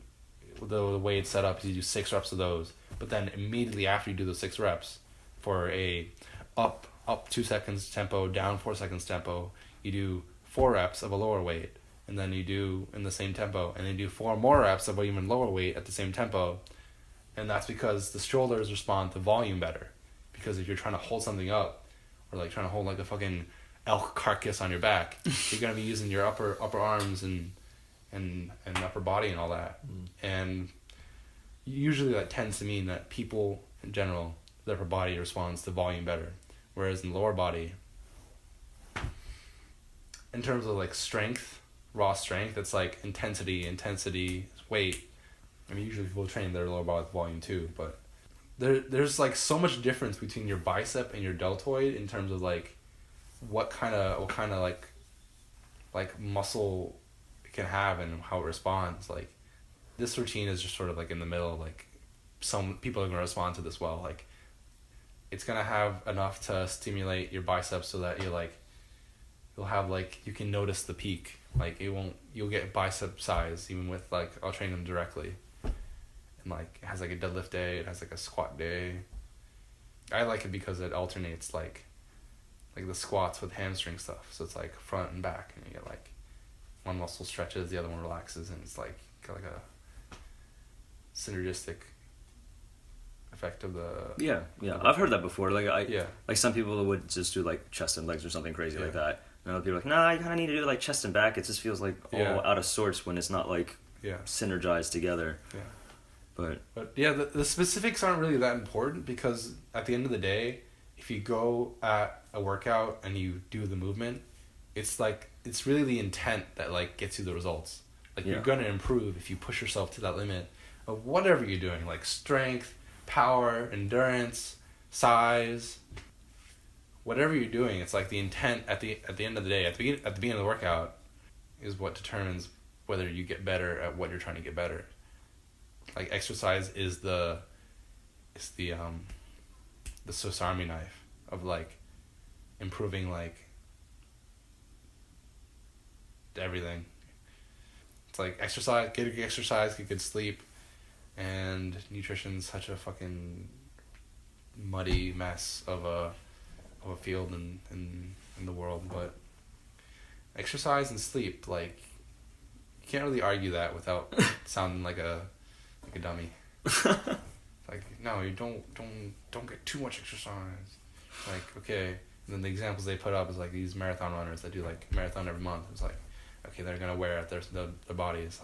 the way it's set up is you do 6 reps of those, but then immediately after you do those 6 reps, for a up 2 seconds tempo, down 4 seconds tempo, you do 4 reps of a lower weight, and then you do in the same tempo, and then you do 4 more reps of an even lower weight at the same tempo. And that's because the shoulders respond to volume better. Because if you're trying to hold something up, or like trying to hold like a fucking elk carcass on your back, you're gonna be using your upper arms and upper body and all that. And usually that tends to mean that people in general, their upper body responds to volume better. Whereas in the lower body, in terms of like strength, raw strength, it's like intensity, weight. I mean, usually people train their lower body with volume too, but there's like so much difference between your bicep and your deltoid in terms of like what kind of like muscle it can have and how it responds. Like this routine is just sort of like in the middle. Like some people are gonna respond to this well. Like it's gonna have enough to stimulate your biceps so that you'll have like, you can notice the peak. Like you'll get bicep size even with like, I'll train them directly. And like it has like a deadlift day, it has like a squat day. I like it because it alternates like the squats with hamstring stuff. So it's like front and back, and you get like one muscle stretches, the other one relaxes, and it's like got like a synergistic effect of the I've heard that before. Like some people would just do like chest and legs or something crazy like that, and other people are like, nah, you kind of need to do like chest and back. It just feels like all out of sorts when it's not like synergized together. But yeah, the specifics aren't really that important, because at the end of the day, if you go at a workout and you do the movement, it's like, it's really the intent that like gets you the results. Like you're gonna improve if you push yourself to that limit of whatever you're doing, like strength, power, endurance, size, whatever you're doing. It's like the intent at the end of the day, at the beginning of the workout, is what determines whether you get better at what you're trying to get better. Like exercise is the Swiss Army knife. of like improving like everything. It's like exercise, get good exercise, get good sleep, and nutrition's such a fucking muddy mess of a field in the world. But exercise and sleep, like, you can't really argue that without sounding like a dummy. Like, no, you don't get too much exercise. Like, okay. And then the examples they put up is like these marathon runners that do like marathon every month. It's like, okay, they're gonna wear out their bodies,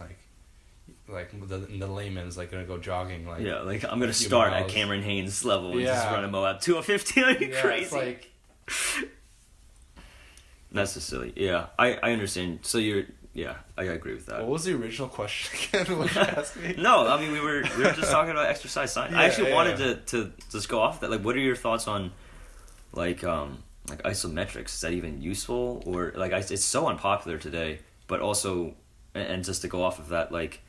like the layman is like gonna go jogging, like, yeah, like I'm gonna start at Cameron Haynes level and just run a Moab 2:15. Are you crazy? It's like, that's just silly. Yeah, I understand. So I agree with that. what was the original question again? What you asked me? No, I mean we were just talking about exercise science. I actually wanted to just go off that. Like, what are your thoughts on like isometrics? Is that even useful, or like it's so unpopular today? But also, and just to go off of that, like,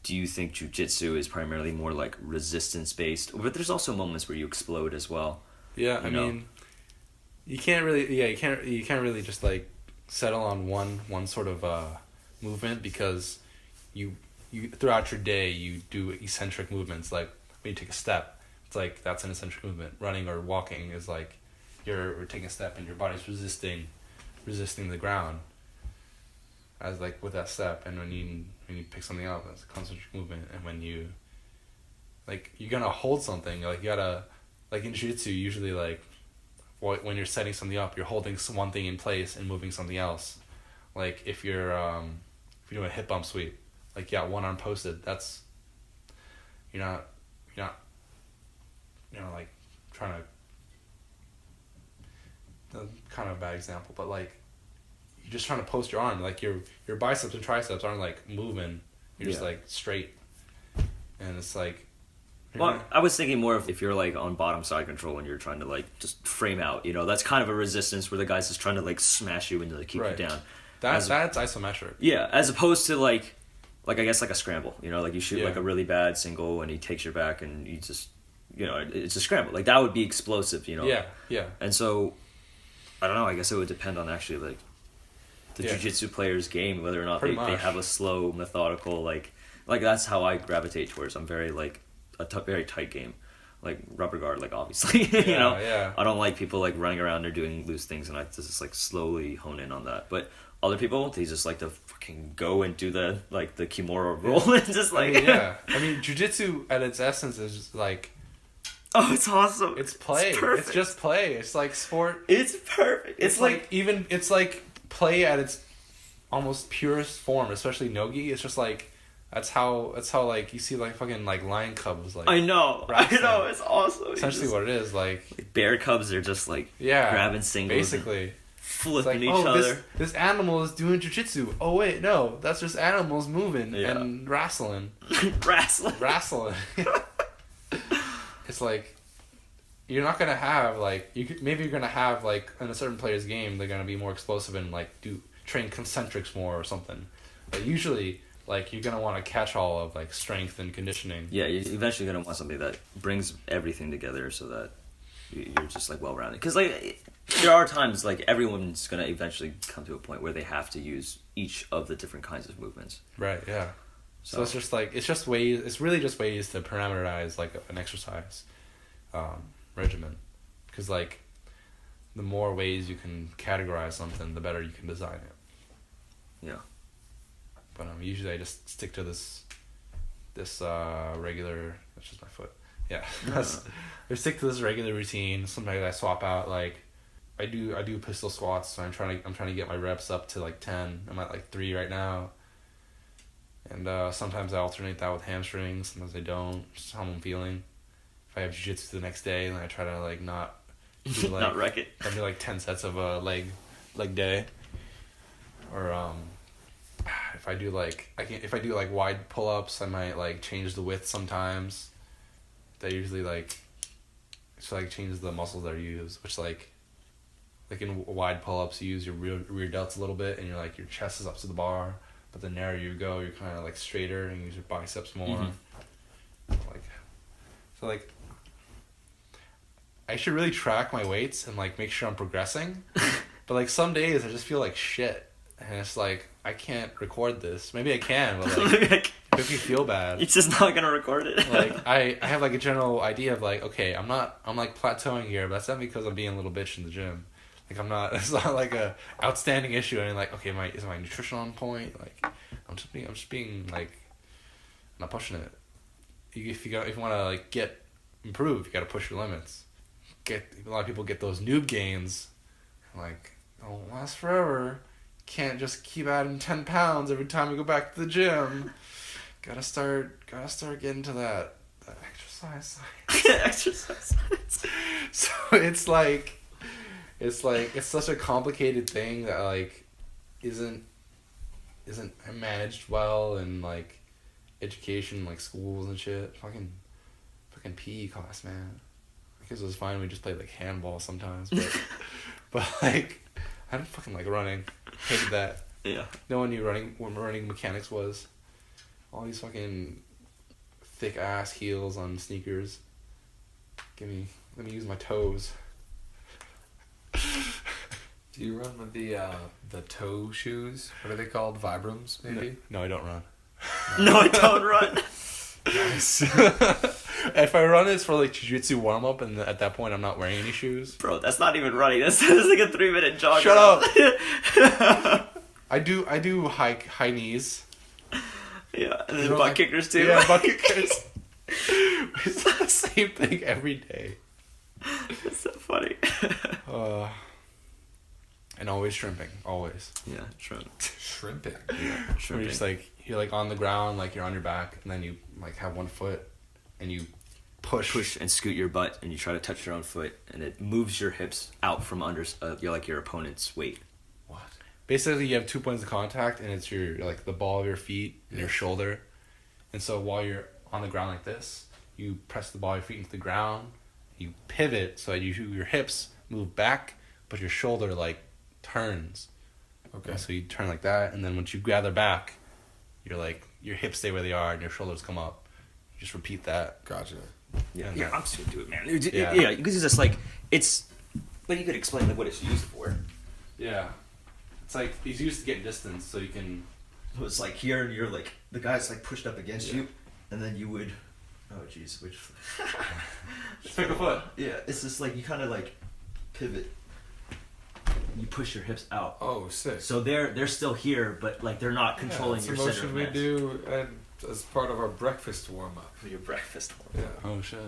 do you think jiu-jitsu is primarily more like resistance based? But there's also moments where you explode as well. Yeah, I mean, you can't really just like settle on one sort of movement, because you throughout your day you do eccentric movements. Like when you take a step, it's like that's an eccentric movement. Running or walking is like you're taking a step and your body's resisting the ground, as like with that step. And when you pick something up, that's a concentric movement. And when you like, you're gonna hold something, like you gotta, like in jiu-jitsu usually, like when you're setting something up, you're holding one thing in place and moving something else. Like if you're doing a hip bump sweep, like one arm posted, that's you're not like trying to, kind of a bad example, but like you're just trying to post your arm. Like your biceps and triceps aren't like moving. You're just like straight. And it's like, well, I was thinking more of if you're like on bottom side control and you're trying to like just frame out, that's kind of a resistance where the guy's just trying to like smash you and to keep you down. That's isometric. Yeah, as opposed to like I guess like a scramble, like you shoot like a really bad single and he takes your back and you just, it's a scramble. Like that would be explosive, Yeah. And so, I don't know, I guess it would depend on actually like the jiu-jitsu player's game, whether or not they have a slow, methodical, like that's how I gravitate towards. I'm very like very tight game, like rubber guard, like obviously, I don't like people like running around or doing loose things, and I just like slowly hone in on that. But other people, they just like to fucking go and do the kimura roll and just like I mean jiu-jitsu at its essence is just like, oh, it's awesome. It's play. It's just play. It's like sport. It's perfect. It's like it's like play at its almost purest form, especially nogi. It's just like that's how like you see like fucking like lion cubs, like I know, it's awesome. Essentially what it is, like bear cubs are just like grabbing singles, basically flipping each other. This animal is doing jiu-jitsu. Oh wait, no, that's just animals moving and wrestling. Wrestling. It's like you're not gonna have like maybe you're gonna have like in a certain player's game they're gonna be more explosive and like train concentrics more or something, but usually like you're gonna want to catch all of like strength and conditioning. Yeah, you're eventually gonna want something that brings everything together so that you're just like well rounded. Because like there are times like everyone's gonna eventually come to a point where they have to use each of the different kinds of movements. Right. Yeah. So it's just like it's really just ways to parameterize like an exercise regimen, because like the more ways you can categorize something, the better you can design it. Yeah. But usually I just stick to this regular. That's just my foot. Yeah. I stick to this regular routine. Sometimes I swap out, like I do pistol squats. So I'm trying to get my reps up to like 10. I'm at like 3 right now. And sometimes I alternate that with hamstrings. Sometimes I don't. Just how I'm feeling. If I have jiu-jitsu the next day, then I try to like not do like not wreck it. I do like 10 sets of a leg day. Or if I do like wide pull-ups, I might like change the width sometimes. That usually like changes the muscles that I use, which like in wide pull-ups you use your rear delts a little bit and your chest is up to the bar. But the narrower you go, you're kind of like straighter and use your biceps more. Mm-hmm. I should really track my weights and like make sure I'm progressing. But like some days I just feel like shit, and it's like I can't record this. Maybe I can, but like it makes me feel bad. It's just not gonna record it. Like I have like a general idea of like, okay, I'm like plateauing here, but that's not because I'm being a little bitch in the gym. Like I'm not. It's not like a outstanding issue. And like, okay, is my nutrition on point? Like I'm just being like, not pushing it. If you want to like get improved, you got to push your limits. A lot of people get those noob gains, like don't last forever. Can't just keep adding 10 pounds every time you go back to the gym. Gotta start getting to that exercise science. Exercise science. So it's such a complicated thing that like isn't managed well in like education, like schools and shit. Fucking PE class, man. I guess it was fine. We just played like handball sometimes, but like I don't fucking like running. Hated that. Yeah. No one knew what running mechanics was. All these fucking thick ass heels on sneakers. Let me use my toes. Do you run with the toe shoes? What are they called? Vibrams, maybe? No, I don't run. No, I don't run. Nice. If I run, it's for like jiu-jitsu warm-up, and at that point I'm not wearing any shoes. Bro, that's not even running. That's like a 3-minute jog. Shut up. I do high knees. Yeah, and then butt kickers too. Yeah, butt kickers. It's not the same thing every day. That's so funny. And always shrimping, always. Yeah, shrimp. Shrimping. Yeah, Where shrimping. you're just like you're like on the ground, like you're on your back, and then you like have one foot, and you push and scoot your butt, and you try to touch your own foot, and it moves your hips out from under your opponent's weight. What? Basically, you have 2 points of contact, and it's your like the ball of your feet and your shoulder, and so while you're on the ground like this, you press the ball of your feet into the ground, you pivot so that your hips move back, but your shoulder like turns. Okay. So you turn like that, and then once you gather back, you're like your hips stay where they are and your shoulders come up. You just repeat that. Gotcha. Yeah, And yeah, then- I'm just gonna do it, man. Yeah. Yeah, because it's just like it's. But you could explain like what it's used for. Yeah. It's like he's used to getting distance, so you can. So it's like here, and you're like the guy's like pushed up against Yeah. you, and then you would. Oh jeez, which. Just pick a foot. Yeah, it's just like you kind of like pivot. You push your hips out. Oh, sick. So they're still here, but like they're not controlling yeah, your that's center a of motion mass. we do as part of our breakfast warm up. Your breakfast. Yeah. Oh shit.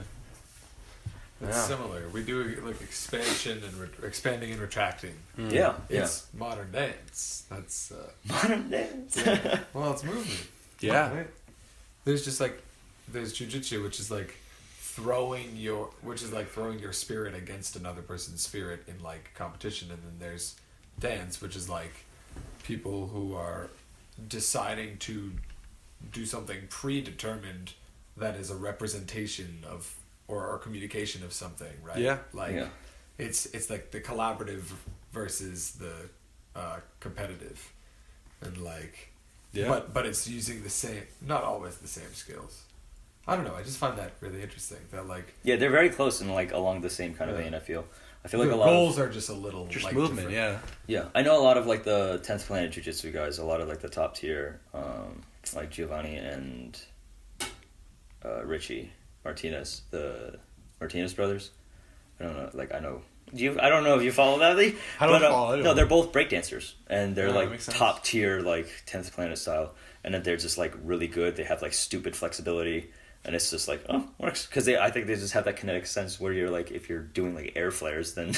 It's Yeah. similar. We do like expansion and expanding and retracting. Mm. Yeah, yeah. It's modern dance. That's Modern dance. yeah. Well, it's movement. Yeah. Right? There's jujitsu, which is like throwing your spirit against another person's spirit in like competition, and then there's dance, which is like people who are deciding to do something predetermined that is a representation of or a communication of something, right? Yeah. Like Yeah. it's like the collaborative versus the competitive, and like Yeah. but it's using the same, not always the same skills. I don't know. I just find that really interesting. That like Yeah, they're very close and like along the same kind of Yeah. vein. I feel like the a lot goals of are just a little Just like, movement, different. yeah. I know a lot of like the 10th Planet Jiu-Jitsu guys. A lot of like the top tier, like Giovanni and Richie Martinez, the Martinez brothers. I don't know. Like I know. I don't know if you follow that. I don't follow anyone. No, they're both breakdancers, and they're Yeah, that like makes sense. top tier, like 10th Planet style, and then they're just like really good. They have like stupid flexibility. And it's just like, oh, works. Because I think they just have that kinetic sense where you're like, if you're doing like air flares, then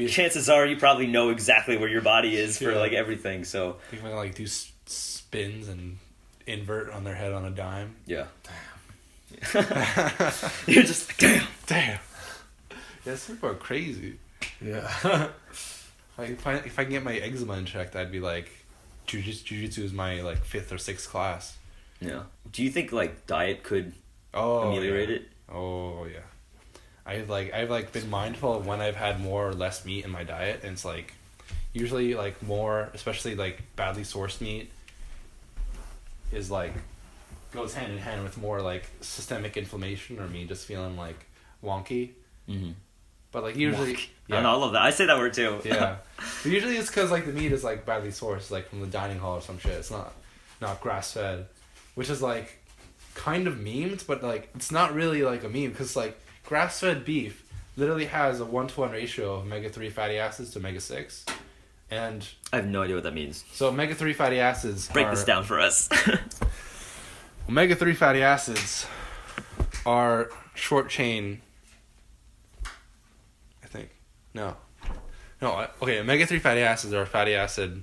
chances are you probably know exactly where your body is for Yeah. like everything. So They can like do spins and invert on their head on a dime. yeah, you're just like, damn. Damn. Yeah, some people are crazy. Yeah. If I can get my eczema in check, I'd be like, jiu-jitsu is my like 5th or 6th class. Yeah. Do you think like diet could ameliorate it? Oh yeah. I've been mindful of when I've had more or less meat in my diet, and it's like usually like more, especially like badly sourced meat is like goes hand in hand with more like systemic inflammation or me just feeling like wonky. Mm-hmm. But like usually, Wok. I love that. I say that word too. Yeah, but usually it's because like the meat is like badly sourced, like from the dining hall or some shit. It's not grass fed, which is like kind of memed, but like it's not really like a meme because like grass fed beef literally has a 1-to-1 ratio of omega-3 fatty acids to omega-6, and I have no idea what that means. so omega-3 fatty acids. Break this down for us. Omega-3 fatty acids are short chain. I think no. Okay, omega-3 fatty acids are a fatty acid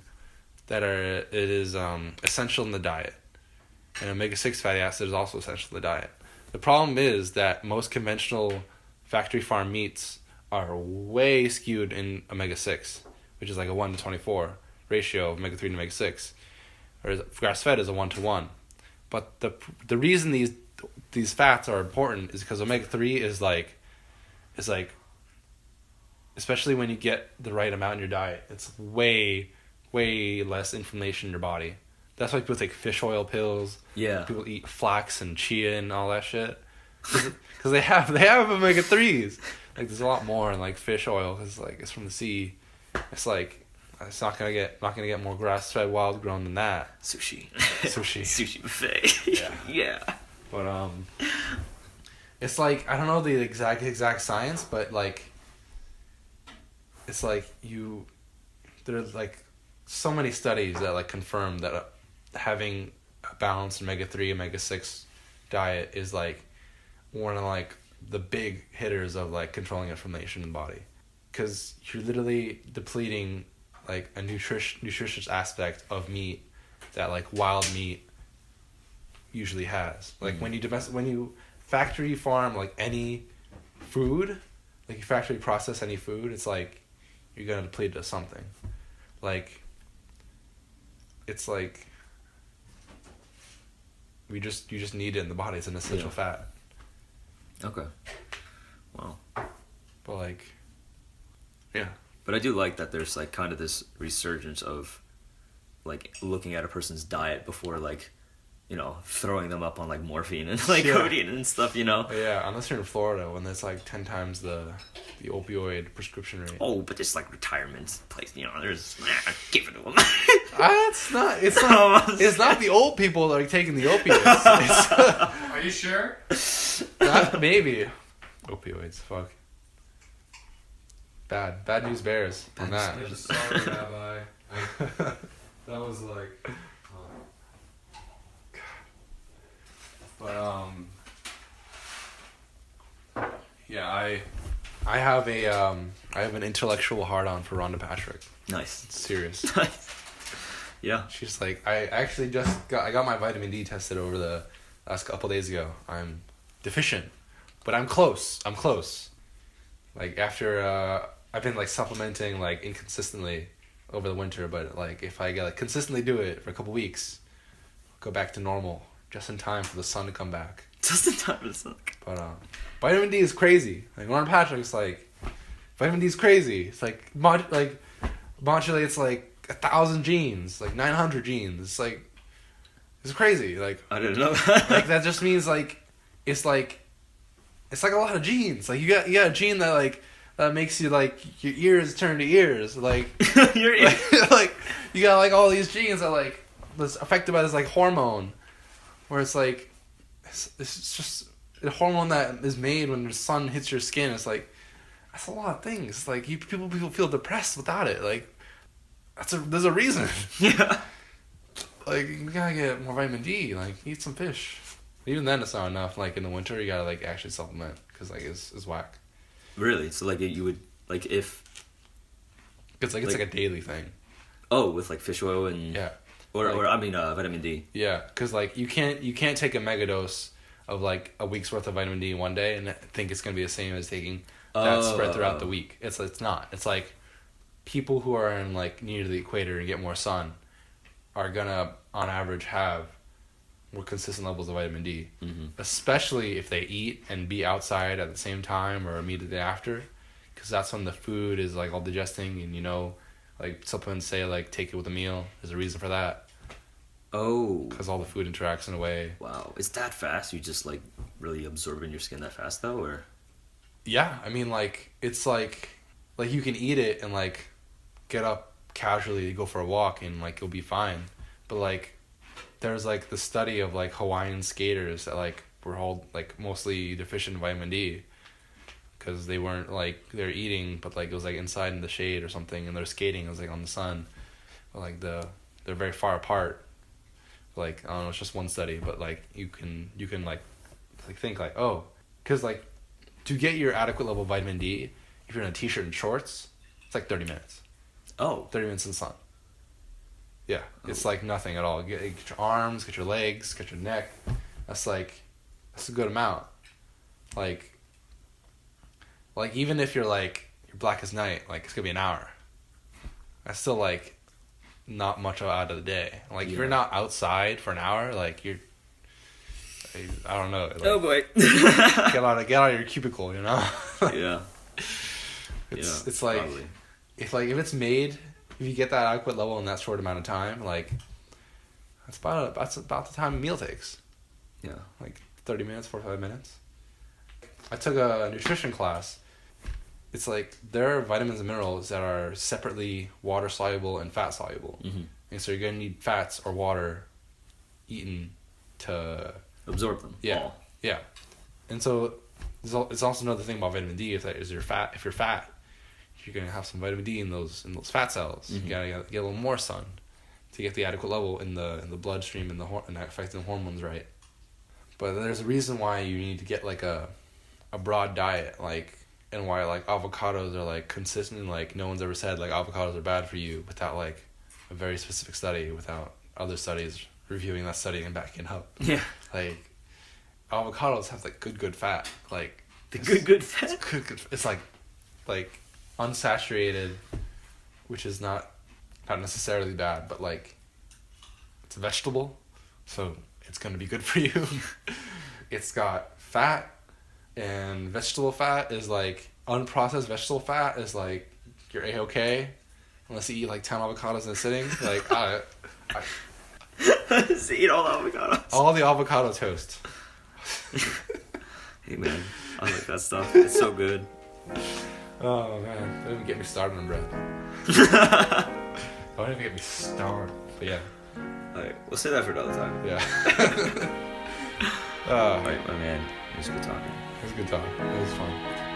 that is essential in the diet, and omega-6 fatty acid is also essential in the diet. The problem is that most conventional factory farm meats are way skewed in omega-6, which is like a 1-to-24 ratio of omega-3 to omega-6, whereas grass-fed is a 1-to-1. But the reason these fats are important is because omega-3 is like, especially when you get the right amount in your diet, it's way less inflammation in your body. That's why people take fish oil pills. Yeah. People eat flax and chia and all that shit. Because they have omega-3s. Like there's a lot more in like fish oil because like it's from the sea. It's like it's not gonna get more grass-fed wild grown than that. Sushi. Sushi buffet. Yeah. Yeah. But it's like I don't know the exact science, but like it's like there's like so many studies that like confirm that having a balanced omega-3 omega-6 diet is like one of like the big hitters of like controlling inflammation in the body, because you're literally depleting like a nutritious aspect of meat that like wild meat usually has. Like when you factory farm like any food, like you factory process any food, it's like you're gonna deplete it of something. Like it's like you just need it in the body. It's an essential fat. Okay. Wow. But like, yeah. But I do like that there's like kind of this resurgence of like looking at a person's diet before like, you know, throwing them up on like morphine and like codeine and stuff, you know? Yeah, unless you're in Florida when there's like 10 times the opioid prescription rate. Oh, but there's like retirement place, you know, there's give it to them. It's not the old people that are taking the opiates. Are you sure? Maybe. Opioids, fuck. Bad news bears on that. I'm sorry, Rabbi. That was like... But yeah, I have an intellectual hard-on for Rhonda Patrick. Nice. It's serious. Yeah. She's like, I actually I got my vitamin D tested over the last couple days ago. I'm deficient, but I'm close. Like after I've been like supplementing like inconsistently over the winter, but like if I like consistently do it for a couple weeks, I'll go back to normal. Just in time for the sun to come back. Just in time for the sun. But vitamin D is crazy. Like Lauren Patrick's like, vitamin D is crazy. It's like modulates like 1,000 genes, like 900 genes. It's crazy. Like I didn't know that. like that just means like it's like a lot of genes. Like you got a gene that makes you like your ears turn to ears. Like your ears. like you got like all these genes that like was affected by this like hormone. Where it's like, it's just a hormone that is made when the sun hits your skin. It's like, that's a lot of things. Like people feel depressed without it. Like, there's a reason. Yeah. Like you gotta get more vitamin D. Like eat some fish. Even then, it's not enough. Like in the winter, you gotta like actually supplement because like it's whack. Really? So like you would like if. It's like a daily thing. Oh, with like fish oil and. Yeah. Or vitamin D. Yeah, because like you can't take a mega dose of like a week's worth of vitamin D in one day and think it's gonna be the same as taking that spread throughout the week. It's not. It's like people who are in like near the equator and get more sun are gonna on average have more consistent levels of vitamin D, especially if they eat and be outside at the same time or immediately after, because that's when the food is like all digesting and like supplements say like take it with a meal. There's a reason for that. Oh. Because all the food interacts in a way. Wow. Is that fast? You just like really absorb in your skin that fast though, or? Yeah, I mean, like, it's like you can eat it and, like, get up casually to go for a walk and, like, you'll be fine. But, like, there's, like, the study of, like, Hawaiian skaters that, like, were all, like, mostly deficient in vitamin D. Because they weren't, like, they're eating, but, like, it was, like, inside in the shade or something, and they're skating, it was, like, on the sun. But, like, they're very far apart. Like, I don't know, it's just one study, but, like, you can like think, like, oh, because, like, to get your adequate level of vitamin D, if you're in a t-shirt and shorts, it's, like, 30 minutes. Oh. 30 minutes in the sun. Yeah, it's, like, nothing at all. Get your arms, get your legs, get your neck. That's a good amount. Like, even if you're, like, you're black as night, like, it's gonna be an hour. That's still, like, not much out of the day. Like, if you're not outside for an hour, like, you're, I don't know. Like, Oh boy. get out of your cubicle, you know? Yeah. It's like, probably. if it's made, if you get that adequate level in that short amount of time, like, that's about the time a meal takes. Yeah. Like 30 minutes, 45 minutes. I took a nutrition class. It's like there are vitamins and minerals that are separately water soluble and fat soluble. Mm-hmm. And so you're going to need fats or water eaten to absorb them. Yeah. All. Yeah. And so it's also another thing about vitamin D. If you're fat, you're going to have some vitamin D in those fat cells. Mm-hmm. You got to get a little more sun to get the adequate level in the bloodstream and affecting the hormones right. But there's a reason why you need to get like a broad diet, like, and why like avocados are like consistent. Like no one's ever said like avocados are bad for you without like a very specific study, without other studies reviewing that study and backing up. Yeah. Like avocados have like good fat, like the good fat. It's good. It's like unsaturated, which is not necessarily bad, but like it's a vegetable, so it's gonna be good for you. It's got fat, and vegetable fat is like unprocessed vegetable fat is like you're A-okay unless you eat like 10 avocados in a sitting. Like Just eat all the avocados. all the avocado toast. Hey man, I like that stuff. It's so good. Oh man, don't even get me started on bread. Don't even get me started. But yeah. Alright, we'll say that for another time. Yeah. Alright, my man. It was good talking. It was a good talk. It was fun.